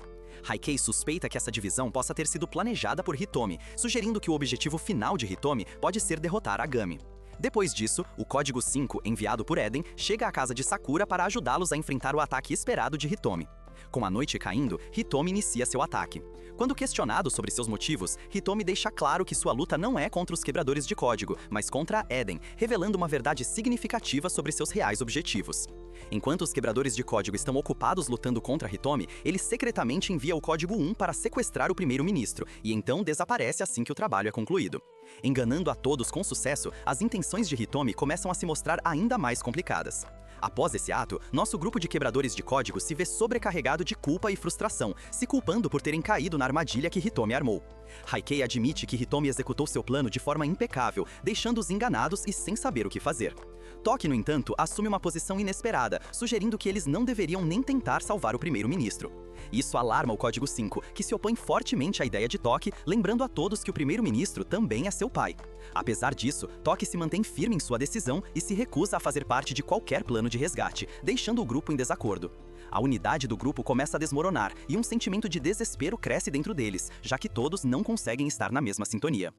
Speaker 1: Haikei suspeita que essa divisão possa ter sido planejada por Hitomi, sugerindo que o objetivo final de Hitomi pode ser derrotar Agami. Depois disso, o Código 5, enviado por Eden, chega à casa de Sakura para ajudá-los a enfrentar o ataque esperado de Hitomi. Com a noite caindo, Hitomi inicia seu ataque. Quando questionado sobre seus motivos, Hitomi deixa claro que sua luta não é contra os quebradores de código, mas contra Eden, revelando uma verdade significativa sobre seus reais objetivos. Enquanto os quebradores de código estão ocupados lutando contra Hitomi, ele secretamente envia o Código 1 para sequestrar o primeiro-ministro, e então desaparece assim que o trabalho é concluído. Enganando a todos com sucesso, as intenções de Hitomi começam a se mostrar ainda mais complicadas. Após esse ato, nosso grupo de quebradores de código se vê sobrecarregado de culpa e frustração, se culpando por terem caído na armadilha que Hitomi armou. Haikei admite que Hitomi executou seu plano de forma impecável, deixando-os enganados e sem saber o que fazer. Toki, no entanto, assume uma posição inesperada, sugerindo que eles não deveriam nem tentar salvar o primeiro-ministro. Isso alarma o Código 5, que se opõe fortemente à ideia de Toki, lembrando a todos que o primeiro-ministro também é seu pai. Apesar disso, Toki se mantém firme em sua decisão e se recusa a fazer parte de qualquer plano de resgate, deixando o grupo em desacordo. A unidade do grupo começa a desmoronar e um sentimento de desespero cresce dentro deles, já que todos não conseguem estar na mesma sintonia.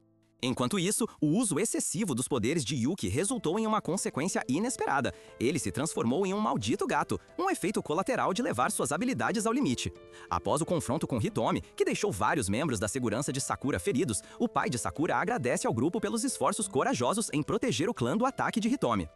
Speaker 1: Enquanto isso, o uso excessivo dos poderes de Yuki resultou em uma consequência inesperada. Ele se transformou em um maldito gato, um efeito colateral de levar suas habilidades ao limite. Após o confronto com Hitomi, que deixou vários membros da segurança de Sakura feridos, o pai de Sakura agradece ao grupo pelos esforços corajosos em proteger o clã do ataque de Hitomi.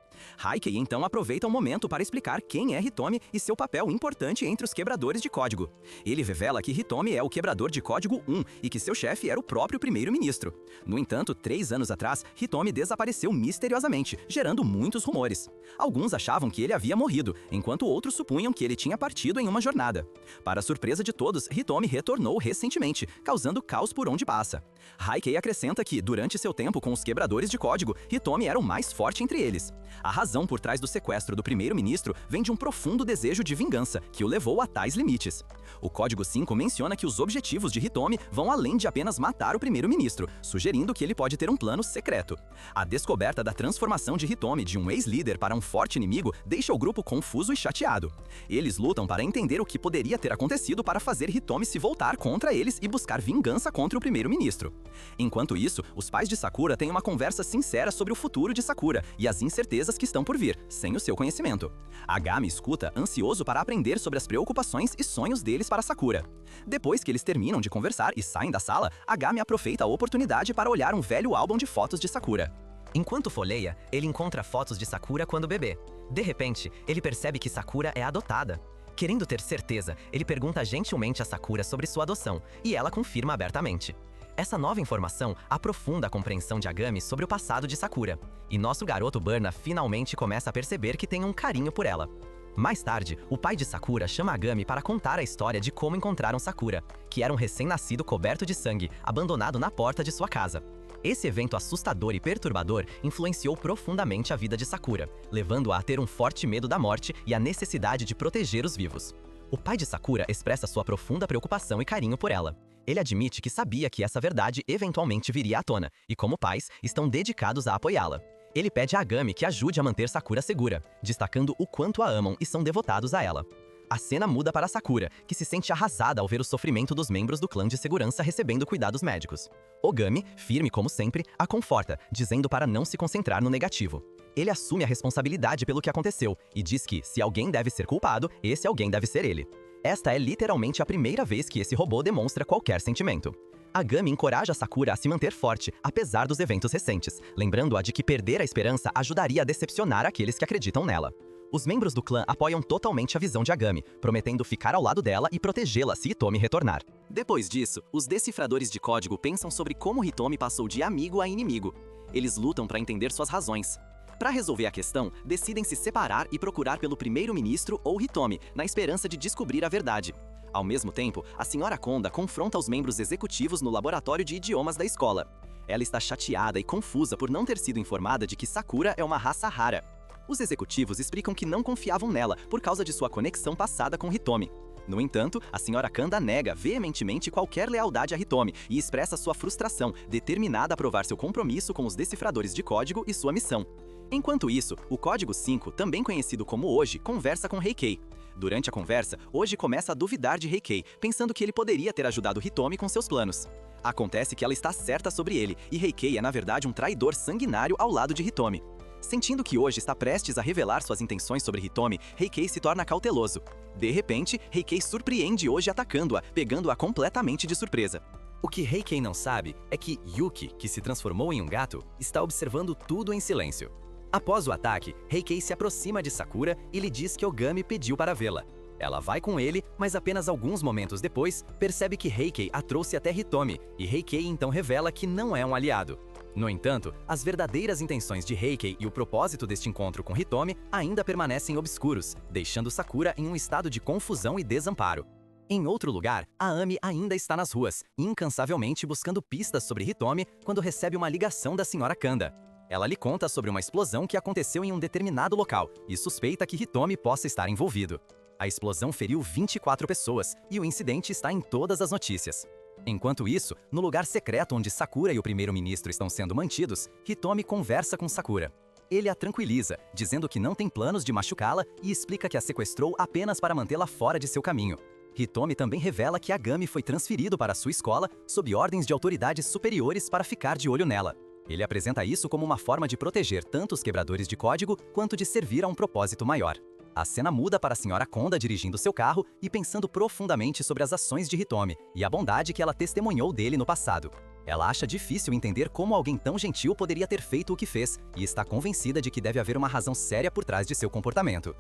Speaker 1: Haikei então aproveita o momento para explicar quem é Hitomi e seu papel importante entre os quebradores de código. Ele revela que Hitomi é o quebrador de código 1 e que seu chefe era o próprio primeiro-ministro. No entanto, 3 anos atrás, Hitomi desapareceu misteriosamente, gerando muitos rumores. Alguns achavam que ele havia morrido, enquanto outros supunham que ele tinha partido em uma jornada. Para surpresa de todos, Hitomi retornou recentemente, causando caos por onde passa. Haikei acrescenta que, durante seu tempo com os quebradores de código, Hitomi era o mais forte entre eles. A razão por trás do sequestro do primeiro-ministro vem de um profundo desejo de vingança, que o levou a tais limites. O Código 5 menciona que os objetivos de Hitomi vão além de apenas matar o primeiro-ministro, sugerindo que ele pode ter um plano secreto. A descoberta da transformação de Hitomi de um ex-líder para um forte inimigo deixa o grupo confuso e chateado. Eles lutam para entender o que poderia ter acontecido para fazer Hitomi se voltar contra eles e buscar vingança contra o primeiro-ministro. Enquanto isso, os pais de Sakura têm uma conversa sincera sobre o futuro de Sakura e as incertezas que estão por vir, sem o seu conhecimento. Agami escuta, ansioso para aprender sobre as preocupações e sonhos deles para Sakura. Depois que eles terminam de conversar e saem da sala, Agami aproveita a oportunidade para olhar um velho álbum de fotos de Sakura. Enquanto folheia, ele encontra fotos de Sakura quando bebê. De repente, ele percebe que Sakura é adotada. Querendo ter certeza, ele pergunta gentilmente a Sakura sobre sua adoção, e ela confirma abertamente. Essa nova informação aprofunda a compreensão de Agami sobre o passado de Sakura, e nosso garoto Burna finalmente começa a perceber que tem um carinho por ela. Mais tarde, o pai de Sakura chama Agami para contar a história de como encontraram Sakura, que era um recém-nascido coberto de sangue, abandonado na porta de sua casa. Esse evento assustador e perturbador influenciou profundamente a vida de Sakura, levando-a a ter um forte medo da morte e a necessidade de proteger os vivos. O pai de Sakura expressa sua profunda preocupação e carinho por ela. Ele admite que sabia que essa verdade eventualmente viria à tona, e como pais, estão dedicados a apoiá-la. Ele pede a Agami que ajude a manter Sakura segura, destacando o quanto a amam e são devotados a ela. A cena muda para Sakura, que se sente arrasada ao ver o sofrimento dos membros do clã de segurança recebendo cuidados médicos. Ogami, firme como sempre, a conforta, dizendo para não se concentrar no negativo. Ele assume a responsabilidade pelo que aconteceu e diz que, se alguém deve ser culpado, esse alguém deve ser ele. Esta é literalmente a primeira vez que esse robô demonstra qualquer sentimento. Agami encoraja Sakura a se manter forte, apesar dos eventos recentes, lembrando-a de que perder a esperança ajudaria a decepcionar aqueles que acreditam nela. Os membros do clã apoiam totalmente a visão de Agami, prometendo ficar ao lado dela e protegê-la se Hitomi retornar. Depois disso, os decifradores de código pensam sobre como Hitomi passou de amigo a inimigo. Eles lutam para entender suas razões. Para resolver a questão, decidem se separar e procurar pelo primeiro-ministro ou Hitomi, na esperança de descobrir a verdade. Ao mesmo tempo, a Sra. Konda confronta os membros executivos no laboratório de idiomas da escola. Ela está chateada e confusa por não ter sido informada de que Sakura é uma raça rara. Os executivos explicam que não confiavam nela por causa de sua conexão passada com Hitomi. No entanto, a Sra. Kanda nega veementemente qualquer lealdade a Hitomi e expressa sua frustração, determinada a provar seu compromisso com os decifradores de código e sua missão. Enquanto isso, o Código 5, também conhecido como Hoje, conversa com Heikei. Durante a conversa, Hoje começa a duvidar de Heikei, pensando que ele poderia ter ajudado Hitomi com seus planos. Acontece que ela está certa sobre ele, e Heikei é na verdade um traidor sanguinário ao lado de Hitomi. Sentindo que Hoje está prestes a revelar suas intenções sobre Hitomi, Heikei se torna cauteloso. De repente, Heikei surpreende Hoje atacando-a, pegando-a completamente de surpresa. O que Heikei não sabe é que Yuki, que se transformou em um gato, está observando tudo em silêncio. Após o ataque, Heikei se aproxima de Sakura e lhe diz que Ogami pediu para vê-la. Ela vai com ele, mas apenas alguns momentos depois, percebe que Heikei a trouxe até Hitomi, e Heikei então revela que não é um aliado. No entanto, as verdadeiras intenções de Heikei e o propósito deste encontro com Hitomi ainda permanecem obscuros, deixando Sakura em um estado de confusão e desamparo. Em outro lugar, a Ami ainda está nas ruas, incansavelmente buscando pistas sobre Hitomi quando recebe uma ligação da Sra. Kanda. Ela lhe conta sobre uma explosão que aconteceu em um determinado local e suspeita que Hitomi possa estar envolvido. A explosão feriu 24 pessoas e o incidente está em todas as notícias. Enquanto isso, no lugar secreto onde Sakura e o primeiro-ministro estão sendo mantidos, Hitomi conversa com Sakura. Ele a tranquiliza, dizendo que não tem planos de machucá-la e explica que a sequestrou apenas para mantê-la fora de seu caminho. Hitomi também revela que Agami foi transferido para sua escola sob ordens de autoridades superiores para ficar de olho nela. Ele apresenta isso como uma forma de proteger tanto os quebradores de código quanto de servir a um propósito maior. A cena muda para a Sra. Konda dirigindo seu carro e pensando profundamente sobre as ações de Hitomi e a bondade que ela testemunhou dele no passado. Ela acha difícil entender como alguém tão gentil poderia ter feito o que fez e está convencida de que deve haver uma razão séria por trás de seu comportamento.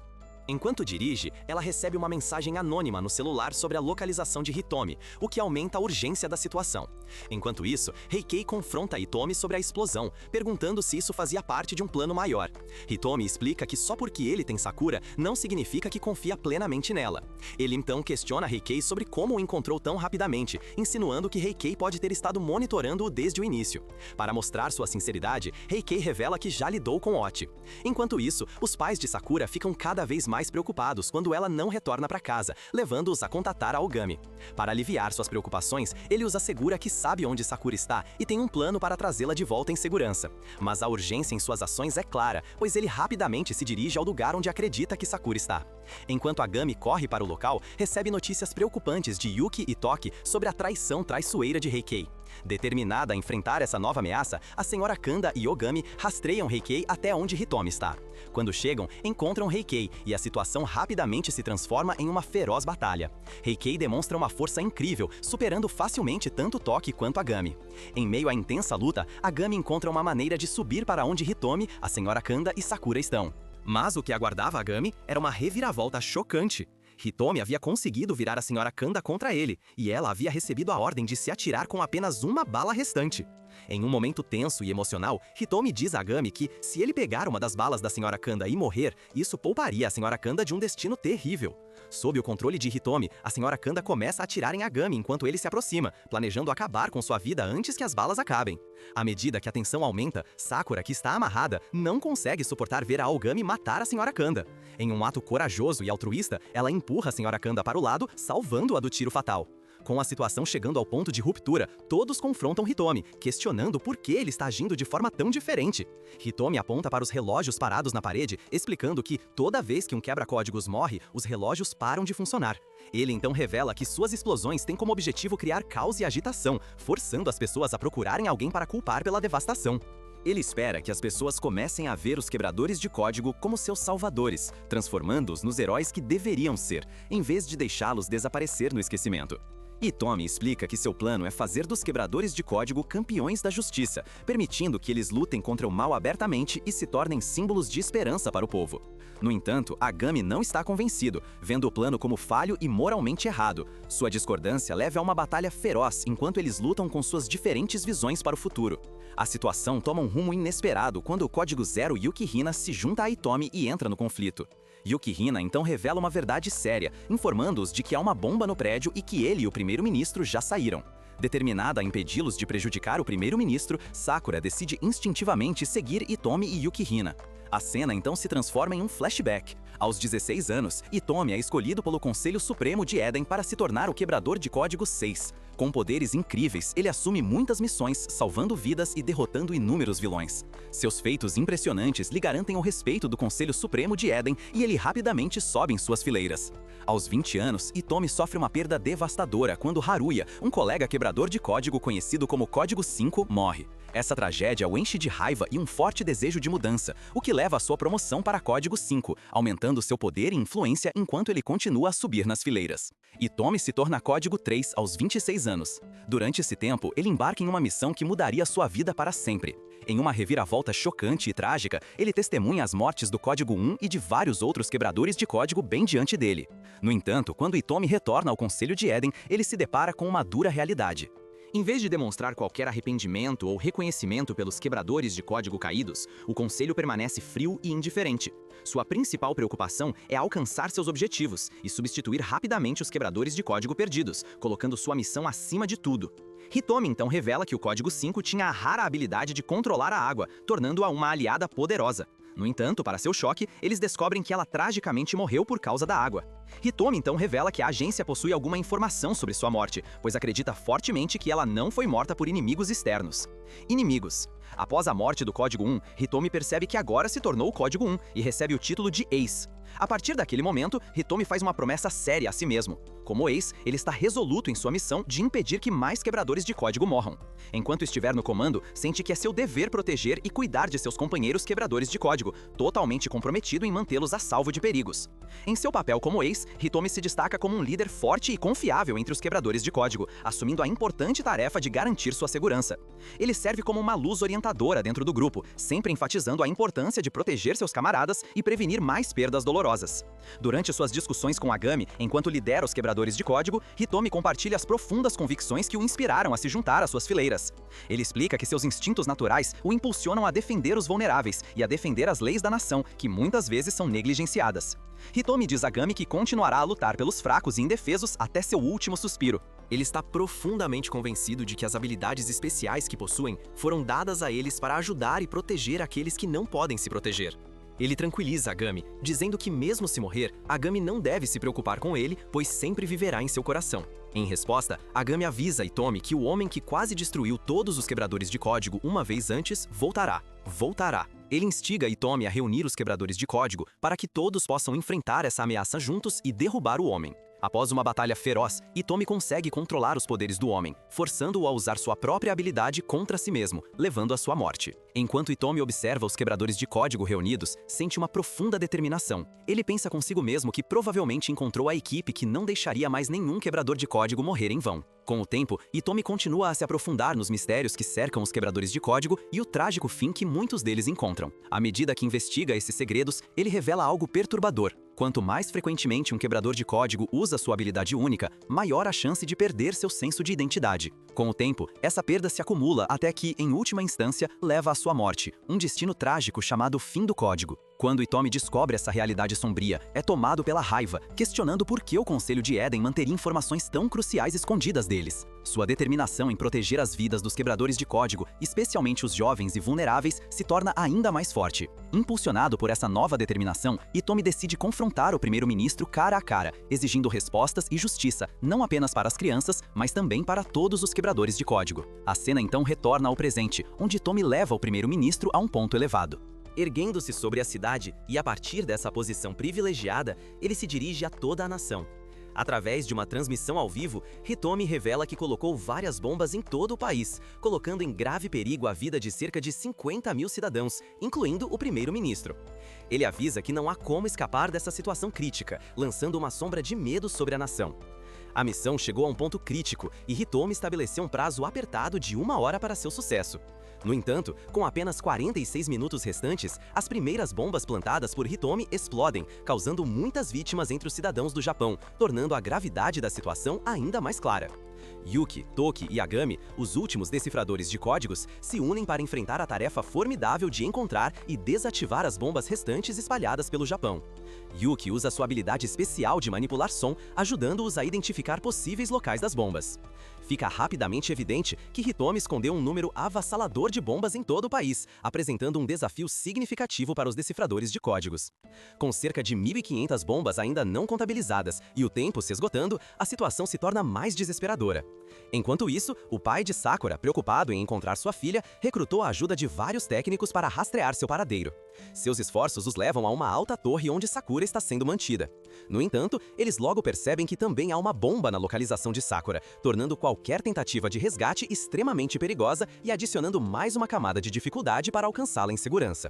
Speaker 1: Enquanto dirige, ela recebe uma mensagem anônima no celular sobre a localização de Hitomi, o que aumenta a urgência da situação. Enquanto isso, Heikei confronta Hitomi sobre a explosão, perguntando se isso fazia parte de um plano maior. Hitomi explica que só porque ele tem Sakura, não significa que confia plenamente nela. Ele então questiona Heikei sobre como o encontrou tão rapidamente, insinuando que Heikei pode ter estado monitorando-o desde o início. Para mostrar sua sinceridade, Heikei revela que já lidou com Oti. Enquanto isso, os pais de Sakura ficam cada vez mais preocupados quando ela não retorna para casa, levando-os a contatar a Ogami. Para aliviar suas preocupações, ele os assegura que sabe onde Sakura está e tem um plano para trazê-la de volta em segurança. Mas a urgência em suas ações é clara, pois ele rapidamente se dirige ao lugar onde acredita que Sakura está. Enquanto Agami corre para o local, recebe notícias preocupantes de Yuki e Toki sobre a traição traiçoeira de Heikei. Determinada a enfrentar essa nova ameaça, a Sra. Kanda e Ogami rastreiam Heikei até onde Hitomi está. Quando chegam, encontram Heikei e a situação rapidamente se transforma em uma feroz batalha. Heikei demonstra uma força incrível, superando facilmente tanto Toki quanto Agami. Em meio à intensa luta, Agami encontra uma maneira de subir para onde Hitomi, a Sra. Kanda e Sakura estão. Mas o que aguardava Agami era uma reviravolta chocante. Hitomi havia conseguido virar a Sra. Kanda contra ele, e ela havia recebido a ordem de se atirar com apenas uma bala restante. Em um momento tenso e emocional, Hitomi diz a Agami que, se ele pegar uma das balas da Sra. Kanda e morrer, isso pouparia a Sra. Kanda de um destino terrível. Sob o controle de Hitomi, a Sra. Kanda começa a atirar em Agami enquanto ele se aproxima, planejando acabar com sua vida antes que as balas acabem. À medida que a tensão aumenta, Sakura, que está amarrada, não consegue suportar ver a Ogami matar a Sra. Kanda. Em um ato corajoso e altruísta, ela empurra a Sra. Kanda para o lado, salvando-a do tiro fatal. Com a situação chegando ao ponto de ruptura, todos confrontam Hitomi, questionando por que ele está agindo de forma tão diferente. Hitomi aponta para os relógios parados na parede, explicando que, toda vez que um quebra-códigos morre, os relógios param de funcionar. Ele então revela que suas explosões têm como objetivo criar caos e agitação, forçando as pessoas a procurarem alguém para culpar pela devastação. Ele espera que as pessoas comecem a ver os quebradores de código como seus salvadores, transformando-os nos heróis que deveriam ser, em vez de deixá-los desaparecer no esquecimento. Hitomi explica que seu plano é fazer dos quebradores de código campeões da justiça, permitindo que eles lutem contra o mal abertamente e se tornem símbolos de esperança para o povo. No entanto, Agami não está convencido, vendo o plano como falho e moralmente errado. Sua discordância leva a uma batalha feroz enquanto eles lutam com suas diferentes visões para o futuro. A situação toma um rumo inesperado quando o Código Zero Yukihina se junta a Hitomi e entra no conflito. Yukihina então revela uma verdade séria, informando-os de que há uma bomba no prédio e que ele e o primeiro-ministro já saíram. Determinada a impedi-los de prejudicar o primeiro-ministro, Sakura decide instintivamente seguir Hitomi e Yukihina. A cena então se transforma em um flashback. Aos 16 anos, Hitomi é escolhido pelo Conselho Supremo de Eden para se tornar o Quebrador de Código 6. Com poderes incríveis, ele assume muitas missões, salvando vidas e derrotando inúmeros vilões. Seus feitos impressionantes lhe garantem o respeito do Conselho Supremo de Eden e ele rapidamente sobe em suas fileiras. Aos 20 anos, Hitomi sofre uma perda devastadora quando Haruya, um colega quebrador de código conhecido como Código 5, morre. Essa tragédia o enche de raiva e um forte desejo de mudança, o que leva à sua promoção para Código 5, aumentando seu poder e influência enquanto ele continua a subir nas fileiras. Hitomi se torna Código 3 aos 26 anos. Durante esse tempo, ele embarca em uma missão que mudaria sua vida para sempre. Em uma reviravolta chocante e trágica, ele testemunha as mortes do Código 1 e de vários outros quebradores de código bem diante dele. No entanto, quando Hitomi retorna ao Conselho de Eden, ele se depara com uma dura realidade. Em vez de demonstrar qualquer arrependimento ou reconhecimento pelos quebradores de código caídos, o Conselho permanece frio e indiferente. Sua principal preocupação é alcançar seus objetivos e substituir rapidamente os quebradores de código perdidos, colocando sua missão acima de tudo. Hitomi então revela que o Código 5 tinha a rara habilidade de controlar a água, tornando-a uma aliada poderosa. No entanto, para seu choque, eles descobrem que ela tragicamente morreu por causa da água. Hitomi então revela que a agência possui alguma informação sobre sua morte, pois acredita fortemente que ela não foi morta por inimigos externos. Inimigos. Após a morte do Código 1, Hitomi percebe que agora se tornou o Código 1 e recebe o título de Ace. A partir daquele momento, Hitomi faz uma promessa séria a si mesmo. Como Ace, ele está resoluto em sua missão de impedir que mais quebradores de código morram. Enquanto estiver no comando, sente que é seu dever proteger e cuidar de seus companheiros quebradores de código, totalmente comprometido em mantê-los a salvo de perigos. Em seu papel como Ace, Hitomi se destaca como um líder forte e confiável entre os quebradores de código, assumindo a importante tarefa de garantir sua segurança. Ele serve como uma luz orientadora dentro do grupo, sempre enfatizando a importância de proteger seus camaradas e prevenir mais perdas dolorosas. Durante suas discussões com Agami, enquanto lidera os quebradores de código, Hitomi compartilha as profundas convicções que o inspiraram a se juntar às suas fileiras. Ele explica que seus instintos naturais o impulsionam a defender os vulneráveis e a defender as leis da nação, que muitas vezes são negligenciadas. Hitomi diz a Agami que continuará a lutar pelos fracos e indefesos até seu último suspiro. Ele está profundamente convencido de que as habilidades especiais que possuem foram dadas a eles para ajudar e proteger aqueles que não podem se proteger. Ele tranquiliza Agami, dizendo que mesmo se morrer, Agami não deve se preocupar com ele, pois sempre viverá em seu coração. Em resposta, Agami avisa Hitomi que o homem que quase destruiu todos os quebradores de código uma vez antes voltará. Voltará. Ele instiga Hitomi a reunir os quebradores de código para que todos possam enfrentar essa ameaça juntos e derrubar o homem. Após uma batalha feroz, Hitomi consegue controlar os poderes do homem, forçando-o a usar sua própria habilidade contra si mesmo, levando à sua morte. Enquanto Hitomi observa os quebradores de código reunidos, sente uma profunda determinação. Ele pensa consigo mesmo que provavelmente encontrou a equipe que não deixaria mais nenhum quebrador de código morrer em vão. Com o tempo, Hitomi continua a se aprofundar nos mistérios que cercam os quebradores de código e o trágico fim que muitos deles encontram. À medida que investiga esses segredos, ele revela algo perturbador. Quanto mais frequentemente um quebrador de código usa sua habilidade única, maior a chance de perder seu senso de identidade. Com o tempo, essa perda se acumula até que, em última instância, leva à sua morte, um destino trágico chamado fim do código. Quando Hitomi descobre essa realidade sombria, é tomado pela raiva, questionando por que o Conselho de Eden manteria informações tão cruciais escondidas deles. Sua determinação em proteger as vidas dos quebradores de código, especialmente os jovens e vulneráveis, se torna ainda mais forte. Impulsionado por essa nova determinação, Hitomi decide confrontar o primeiro-ministro cara a cara, exigindo respostas e justiça, não apenas para as crianças, mas também para todos os quebradores de código. A cena então retorna ao presente, onde Hitomi leva o primeiro-ministro a um ponto elevado. Erguendo-se sobre a cidade e a partir dessa posição privilegiada, ele se dirige a toda a nação. Através de uma transmissão ao vivo, Hitomi revela que colocou várias bombas em todo o país, colocando em grave perigo a vida de cerca de 50 mil cidadãos, incluindo o primeiro-ministro. Ele avisa que não há como escapar dessa situação crítica, lançando uma sombra de medo sobre a nação. A missão chegou a um ponto crítico e Hitomi estabeleceu um prazo apertado de 1 hora para seu sucesso. No entanto, com apenas 46 minutos restantes, as primeiras bombas plantadas por Hitomi explodem, causando muitas vítimas entre os cidadãos do Japão, tornando a gravidade da situação ainda mais clara. Yuki, Toki e Agami, os últimos decifradores de códigos, se unem para enfrentar a tarefa formidável de encontrar e desativar as bombas restantes espalhadas pelo Japão. Yuki usa sua habilidade especial de manipular som, ajudando-os a identificar possíveis locais das bombas. Fica rapidamente evidente que Hitomi escondeu um número avassalador de bombas em todo o país, apresentando um desafio significativo para os decifradores de códigos. Com cerca de 1.500 bombas ainda não contabilizadas e o tempo se esgotando, a situação se torna mais desesperadora. Enquanto isso, o pai de Sakura, preocupado em encontrar sua filha, recrutou a ajuda de vários técnicos para rastrear seu paradeiro. Seus esforços os levam a uma alta torre onde Sakura está sendo mantida. No entanto, eles logo percebem que também há uma bomba na localização de Sakura, tornando qualquer tentativa de resgate extremamente perigosa e adicionando mais uma camada de dificuldade para alcançá-la em segurança.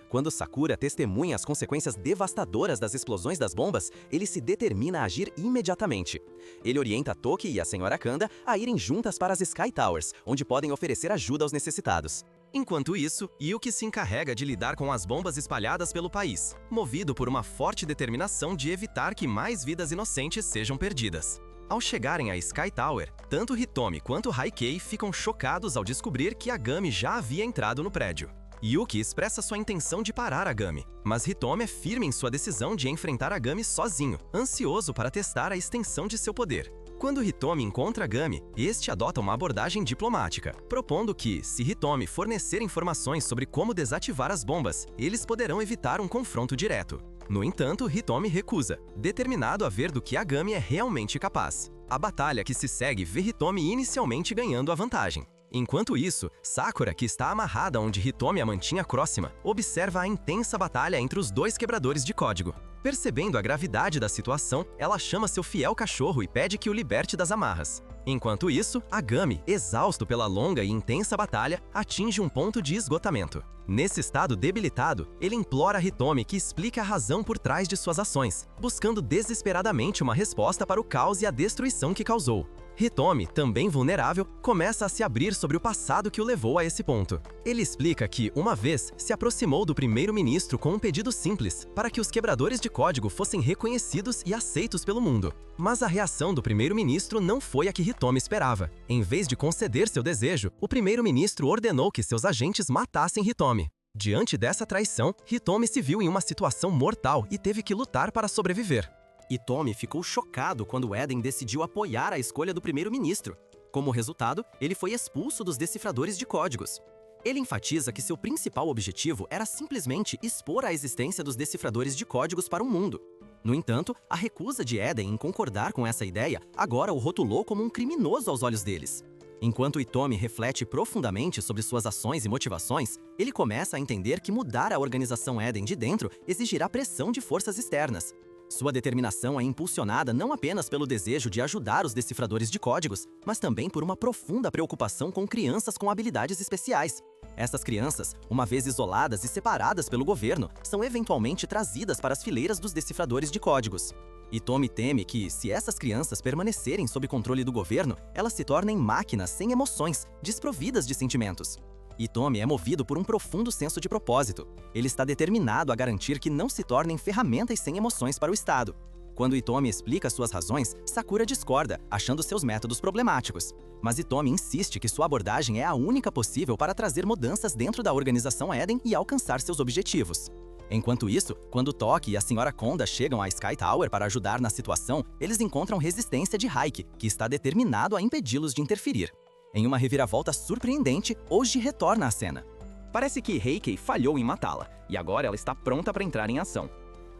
Speaker 1: Quando Sakura testemunha as consequências devastadoras das explosões das bombas, ele se determina a agir imediatamente. Ele orienta Toki e a Sra. Kanda a irem juntas para as Sky Towers, onde podem oferecer ajuda aos necessitados. Enquanto isso, Yuki se encarrega de lidar com as bombas espalhadas pelo país, movido por uma forte determinação de evitar que mais vidas inocentes sejam perdidas. Ao chegarem à Sky Tower, tanto Hitomi quanto Haikei ficam chocados ao descobrir que Agami já havia entrado no prédio. Yuki expressa sua intenção de parar Agami, mas Hitomi é firme em sua decisão de enfrentar Agami sozinho, ansioso para testar a extensão de seu poder. Quando Hitomi encontra Agami, este adota uma abordagem diplomática, propondo que, se Hitomi fornecer informações sobre como desativar as bombas, eles poderão evitar um confronto direto. No entanto, Hitomi recusa, determinado a ver do que Agami é realmente capaz. A batalha que se segue vê Hitomi inicialmente ganhando a vantagem. Enquanto isso, Sakura, que está amarrada onde Hitomi a mantinha próxima, observa a intensa batalha entre os dois quebradores de código. Percebendo a gravidade da situação, ela chama seu fiel cachorro e pede que o liberte das amarras. Enquanto isso, Agami, exausto pela longa e intensa batalha, atinge um ponto de esgotamento. Nesse estado debilitado, ele implora a Hitomi que explique a razão por trás de suas ações, buscando desesperadamente uma resposta para o caos e a destruição que causou. Hitomi, também vulnerável, começa a se abrir sobre o passado que o levou a esse ponto. Ele explica que, uma vez, se aproximou do primeiro-ministro com um pedido simples, para que os quebradores de código fossem reconhecidos e aceitos pelo mundo. Mas a reação do primeiro-ministro não foi a que Hitomi esperava. Em vez de conceder seu desejo, o primeiro-ministro ordenou que seus agentes matassem Hitomi. Diante dessa traição, Hitomi se viu em uma situação mortal e teve que lutar para sobreviver. Hitomi ficou chocado quando Eden decidiu apoiar a escolha do primeiro-ministro. Como resultado, ele foi expulso dos decifradores de códigos. Ele enfatiza que seu principal objetivo era simplesmente expor a existência dos decifradores de códigos para o mundo. No entanto, a recusa de Eden em concordar com essa ideia agora o rotulou como um criminoso aos olhos deles. Enquanto Hitomi reflete profundamente sobre suas ações e motivações, ele começa a entender que mudar a organização Eden de dentro exigirá pressão de forças externas. Sua determinação é impulsionada não apenas pelo desejo de ajudar os decifradores de códigos, mas também por uma profunda preocupação com crianças com habilidades especiais. Essas crianças, uma vez isoladas e separadas pelo governo, são eventualmente trazidas para as fileiras dos decifradores de códigos. Hitomi teme que, se essas crianças permanecerem sob controle do governo, elas se tornem máquinas sem emoções, desprovidas de sentimentos. Hitomi é movido por um profundo senso de propósito. Ele está determinado a garantir que não se tornem ferramentas sem emoções para o Estado. Quando Hitomi explica suas razões, Sakura discorda, achando seus métodos problemáticos. Mas Hitomi insiste que sua abordagem é a única possível para trazer mudanças dentro da organização Eden e alcançar seus objetivos. Enquanto isso, quando Toki e a Sra. Konda chegam à Sky Tower para ajudar na situação, eles encontram resistência de Haiki, que está determinado a impedi-los de interferir. Em uma reviravolta surpreendente, Oji retorna à cena. Parece que Heikei falhou em matá-la, e agora ela está pronta para entrar em ação.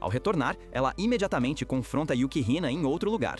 Speaker 1: Ao retornar, ela imediatamente confronta Yukihina em outro lugar.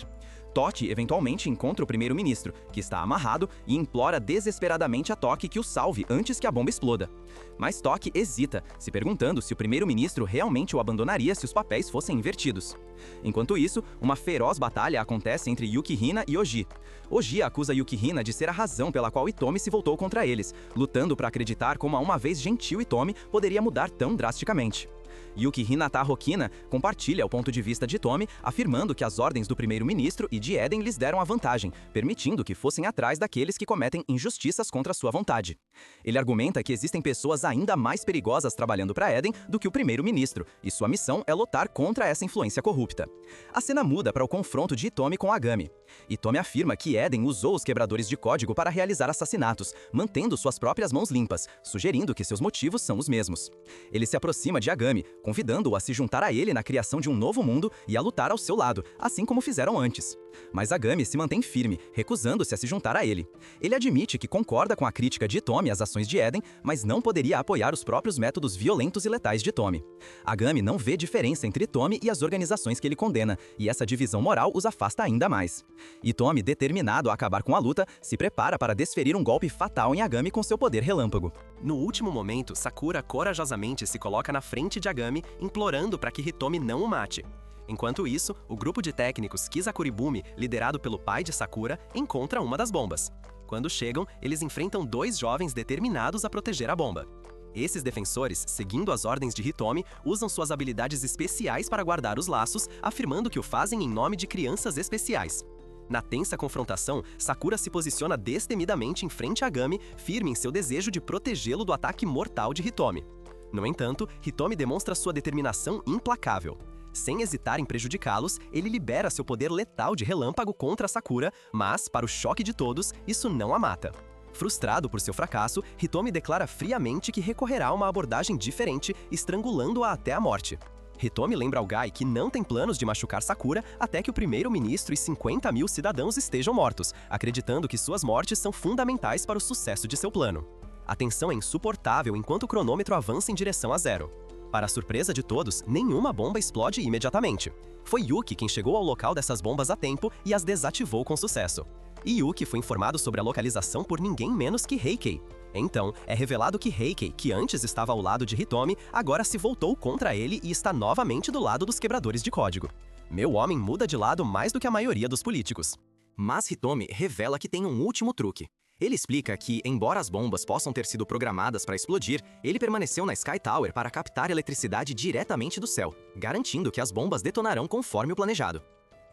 Speaker 1: Tochi eventualmente encontra o primeiro-ministro, que está amarrado, e implora desesperadamente a Toki que o salve antes que a bomba exploda. Mas Toki hesita, se perguntando se o primeiro-ministro realmente o abandonaria se os papéis fossem invertidos. Enquanto isso, uma feroz batalha acontece entre Yukihina e Oji. Oji acusa Yukihina de ser a razão pela qual Hitomi se voltou contra eles, lutando para acreditar como a uma vez gentil Hitomi poderia mudar tão drasticamente. Yuki Hinata Rokina compartilha o ponto de vista de Hitomi, afirmando que as ordens do primeiro-ministro e de Eden lhes deram a vantagem, permitindo que fossem atrás daqueles que cometem injustiças contra sua vontade. Ele argumenta que existem pessoas ainda mais perigosas trabalhando para Eden do que o primeiro-ministro, e sua missão é lutar contra essa influência corrupta. A cena muda para o confronto de Hitomi com Agami. Hitomi afirma que Eden usou os quebradores de código para realizar assassinatos, mantendo suas próprias mãos limpas, sugerindo que seus motivos são os mesmos. Ele se aproxima de Agami, convidando-o a se juntar a ele na criação de um novo mundo e a lutar ao seu lado, assim como fizeram antes. Mas Agami se mantém firme, recusando-se a se juntar a ele. Ele admite que concorda com a crítica de Hitomi às ações de Eden, mas não poderia apoiar os próprios métodos violentos e letais de Hitomi. Agami não vê diferença entre Hitomi e as organizações que ele condena, e essa divisão moral os afasta ainda mais. Hitomi, determinado a acabar com a luta, se prepara para desferir um golpe fatal em Agami com seu poder relâmpago.
Speaker 2: No último momento, Sakura corajosamente se coloca na frente de Agami, implorando para que Hitomi não o mate. Enquanto isso, o grupo de técnicos Kizakuribumi, liderado pelo pai de Sakura, encontra uma das bombas. Quando chegam, eles enfrentam dois jovens determinados a proteger a bomba. Esses defensores, seguindo as ordens de Hitomi, usam suas habilidades especiais para guardar os laços, afirmando que o fazem em nome de crianças especiais. Na tensa confrontação, Sakura se posiciona destemidamente em frente a Agami, firme em seu desejo de protegê-lo do ataque mortal de Hitomi. No entanto, Hitomi demonstra sua determinação implacável. Sem hesitar em prejudicá-los, ele libera seu poder letal de relâmpago contra Sakura, mas, para o choque de todos, isso não a mata. Frustrado por seu fracasso, Hitomi declara friamente que recorrerá a uma abordagem diferente, estrangulando-a até a morte. Hitomi lembra ao Gai que não tem planos de machucar Sakura até que o primeiro-ministro e 50 mil cidadãos estejam mortos, acreditando que suas mortes são fundamentais para o sucesso de seu plano. A tensão é insuportável enquanto o cronômetro avança em direção a zero. Para a surpresa de todos, nenhuma bomba explode imediatamente. Foi Yuki quem chegou ao local dessas bombas a tempo e as desativou com sucesso. E Yuki foi informado sobre a localização por ninguém menos que Heikei. Então, é revelado que Heikei, que antes estava ao lado de Hitomi, agora se voltou contra ele e está novamente do lado dos quebradores de código. Meu homem muda de lado mais do que a maioria dos políticos.
Speaker 1: Mas Hitomi revela que tem um último truque. Ele explica que, embora as bombas possam ter sido programadas para explodir, ele permaneceu na Sky Tower para captar eletricidade diretamente do céu, garantindo que as bombas detonarão conforme o planejado.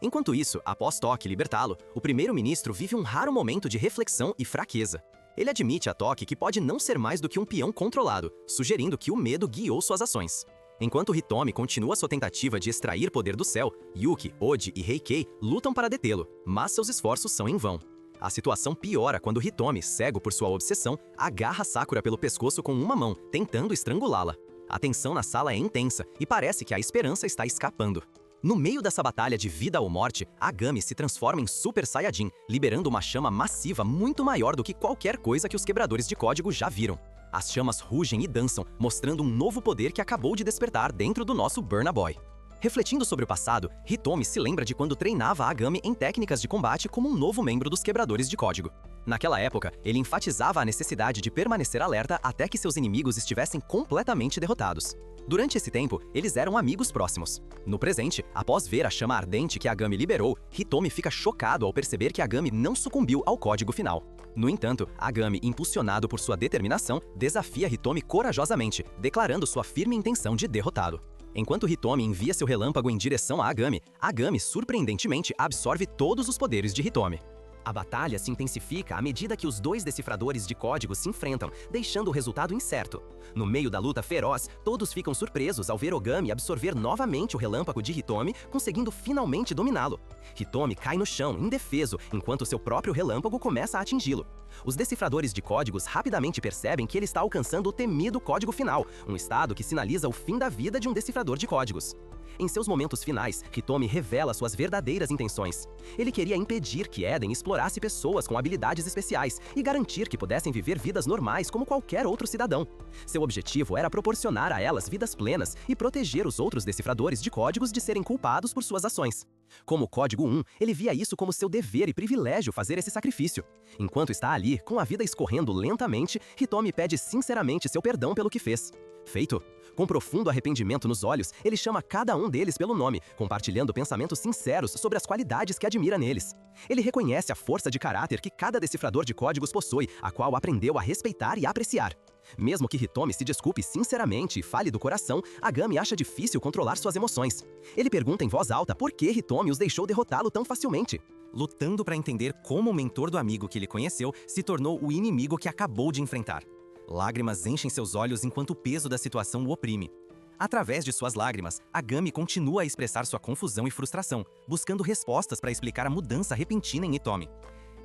Speaker 1: Enquanto isso, após Toki libertá-lo, o primeiro-ministro vive um raro momento de reflexão e fraqueza. Ele admite a Toki que pode não ser mais do que um peão controlado, sugerindo que o medo guiou suas ações. Enquanto Hitomi continua sua tentativa de extrair poder do céu, Yuki, Oji e Heikei lutam para detê-lo, mas seus esforços são em vão. A situação piora quando Hitomi, cego por sua obsessão, agarra Sakura pelo pescoço com uma mão, tentando estrangulá-la. A tensão na sala é intensa e parece que a esperança está escapando. No meio dessa batalha de vida ou morte, Agami se transforma em Super Saiyajin, liberando uma chama massiva muito maior do que qualquer coisa que os quebradores de código já viram. As chamas rugem e dançam, mostrando um novo poder que acabou de despertar dentro do nosso Burna Boy. Refletindo sobre o passado, Hitomi se lembra de quando treinava Agami em técnicas de combate como um novo membro dos quebradores de código. Naquela época, ele enfatizava a necessidade de permanecer alerta até que seus inimigos estivessem completamente derrotados. Durante esse tempo, eles eram amigos próximos. No presente, após ver a chama ardente que Agami liberou, Hitomi fica chocado ao perceber que Agami não sucumbiu ao código final. No entanto, Agami, impulsionado por sua determinação, desafia Hitomi corajosamente, declarando sua firme intenção de derrotá-lo. Enquanto Hitomi envia seu relâmpago em direção a Agami, Agami surpreendentemente absorve todos os poderes de Hitomi. A batalha se intensifica à medida que os dois decifradores de código se enfrentam, deixando o resultado incerto. No meio da luta feroz, todos ficam surpresos ao ver Ogami absorver novamente o relâmpago de Hitomi, conseguindo finalmente dominá-lo. Hitomi cai no chão, indefeso, enquanto seu próprio relâmpago começa a atingi-lo. Os decifradores de códigos rapidamente percebem que ele está alcançando o temido código final, um estado que sinaliza o fim da vida de um decifrador de códigos. Em seus momentos finais, Hitomi revela suas verdadeiras intenções. Ele queria impedir que Eden explorasse pessoas com habilidades especiais e garantir que pudessem viver vidas normais como qualquer outro cidadão. Seu objetivo era proporcionar a elas vidas plenas e proteger os outros decifradores de códigos de serem culpados por suas ações. Como Código 1, ele via isso como seu dever e privilégio fazer esse sacrifício. Enquanto está ali, com a vida escorrendo lentamente, Hitomi pede sinceramente seu perdão pelo que fez. Feito. Com profundo arrependimento nos olhos, ele chama cada um deles pelo nome, compartilhando pensamentos sinceros sobre as qualidades que admira neles. Ele reconhece a força de caráter que cada decifrador de códigos possui, a qual aprendeu a respeitar e apreciar. Mesmo que Hitomi se desculpe sinceramente e fale do coração, Agami acha difícil controlar suas emoções. Ele pergunta em voz alta por que Hitomi os deixou derrotá-lo tão facilmente. Lutando para entender como o mentor do amigo que ele conheceu se tornou o inimigo que acabou de enfrentar. Lágrimas enchem seus olhos enquanto o peso da situação o oprime. Através de suas lágrimas, Agami continua a expressar sua confusão e frustração, buscando respostas para explicar a mudança repentina em Hitomi.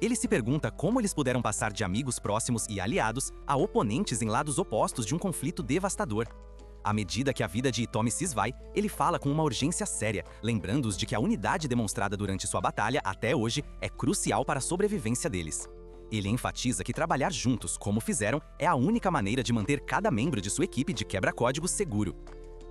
Speaker 1: Ele se pergunta como eles puderam passar de amigos próximos e aliados a oponentes em lados opostos de um conflito devastador. À medida que a vida de Hitomi se esvai, ele fala com uma urgência séria, lembrando-os de que a unidade demonstrada durante sua batalha até hoje é crucial para a sobrevivência deles. Ele enfatiza que trabalhar juntos, como fizeram, é a única maneira de manter cada membro de sua equipe de quebra-códigos seguro.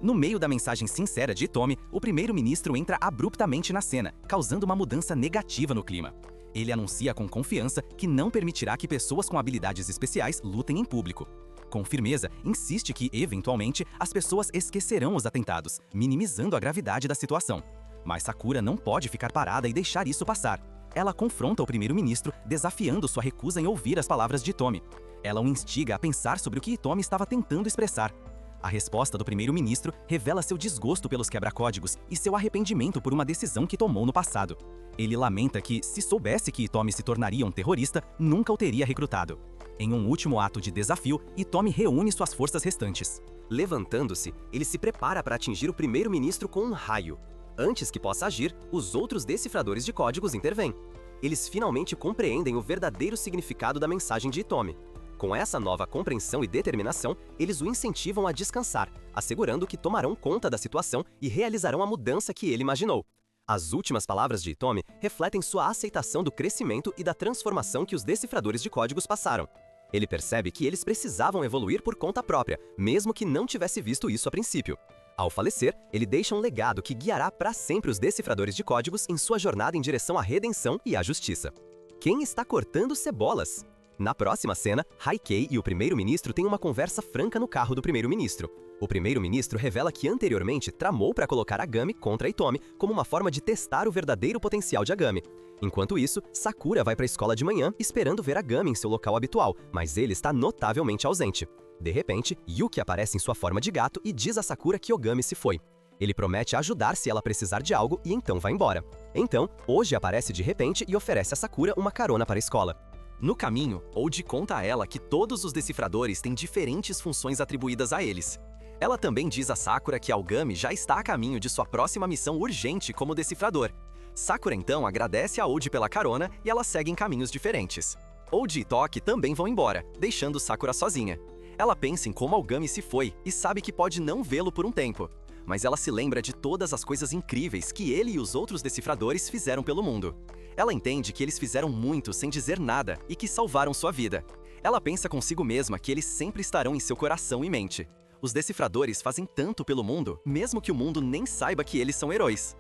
Speaker 1: No meio da mensagem sincera de Hitomi, o primeiro-ministro entra abruptamente na cena, causando uma mudança negativa no clima. Ele anuncia com confiança que não permitirá que pessoas com habilidades especiais lutem em público. Com firmeza, insiste que, eventualmente, as pessoas esquecerão os atentados, minimizando a gravidade da situação. Mas Sakura não pode ficar parada e deixar isso passar. Ela confronta o primeiro-ministro, desafiando sua recusa em ouvir as palavras de Hitomi. Ela o instiga a pensar sobre o que Hitomi estava tentando expressar. A resposta do primeiro-ministro revela seu desgosto pelos quebra-códigos e seu arrependimento por uma decisão que tomou no passado. Ele lamenta que, se soubesse que Hitomi se tornaria um terrorista, nunca o teria recrutado. Em um último ato de desafio, Hitomi reúne suas forças restantes.
Speaker 2: Levantando-se, ele se prepara para atingir o primeiro-ministro com um raio. Antes que possa agir, os outros decifradores de códigos intervêm. Eles finalmente compreendem o verdadeiro significado da mensagem de Hitomi. Com essa nova compreensão e determinação, eles o incentivam a descansar, assegurando que tomarão conta da situação e realizarão a mudança que ele imaginou. As últimas palavras de Hitomi refletem sua aceitação do crescimento e da transformação que os decifradores de códigos passaram. Ele percebe que eles precisavam evoluir por conta própria, mesmo que não tivesse visto isso a princípio. Ao falecer, ele deixa um legado que guiará para sempre os decifradores de códigos em sua jornada em direção à redenção e à justiça. Quem está cortando cebolas? Na próxima cena, Haikei e o primeiro-ministro têm uma conversa franca no carro do primeiro-ministro. O primeiro-ministro revela que anteriormente tramou para colocar Agami contra Hitomi como uma forma de testar o verdadeiro potencial de Agami. Enquanto isso, Sakura vai para a escola de manhã esperando ver Agami em seu local habitual, mas ele está notavelmente ausente. De repente, Yuki aparece em sua forma de gato e diz a Sakura que Ogami se foi. Ele promete ajudar se ela precisar de algo e então vai embora. Então, Oji aparece de repente e oferece a Sakura uma carona para a escola.
Speaker 1: No caminho, Oji conta a ela que todos os decifradores têm diferentes funções atribuídas a eles. Ela também diz a Sakura que Ogami já está a caminho de sua próxima missão urgente como decifrador. Sakura então agradece a Oji pela carona e elas seguem caminhos diferentes. Oji e Toki também vão embora, deixando Sakura sozinha. Ela pensa em como Ogami se foi e sabe que pode não vê-lo por um tempo. Mas ela se lembra de todas as coisas incríveis que ele e os outros decifradores fizeram pelo mundo. Ela entende que eles fizeram muito sem dizer nada e que salvaram sua vida. Ela pensa consigo mesma que eles sempre estarão em seu coração e mente. Os decifradores fazem tanto pelo mundo, mesmo que o mundo nem saiba que eles são heróis.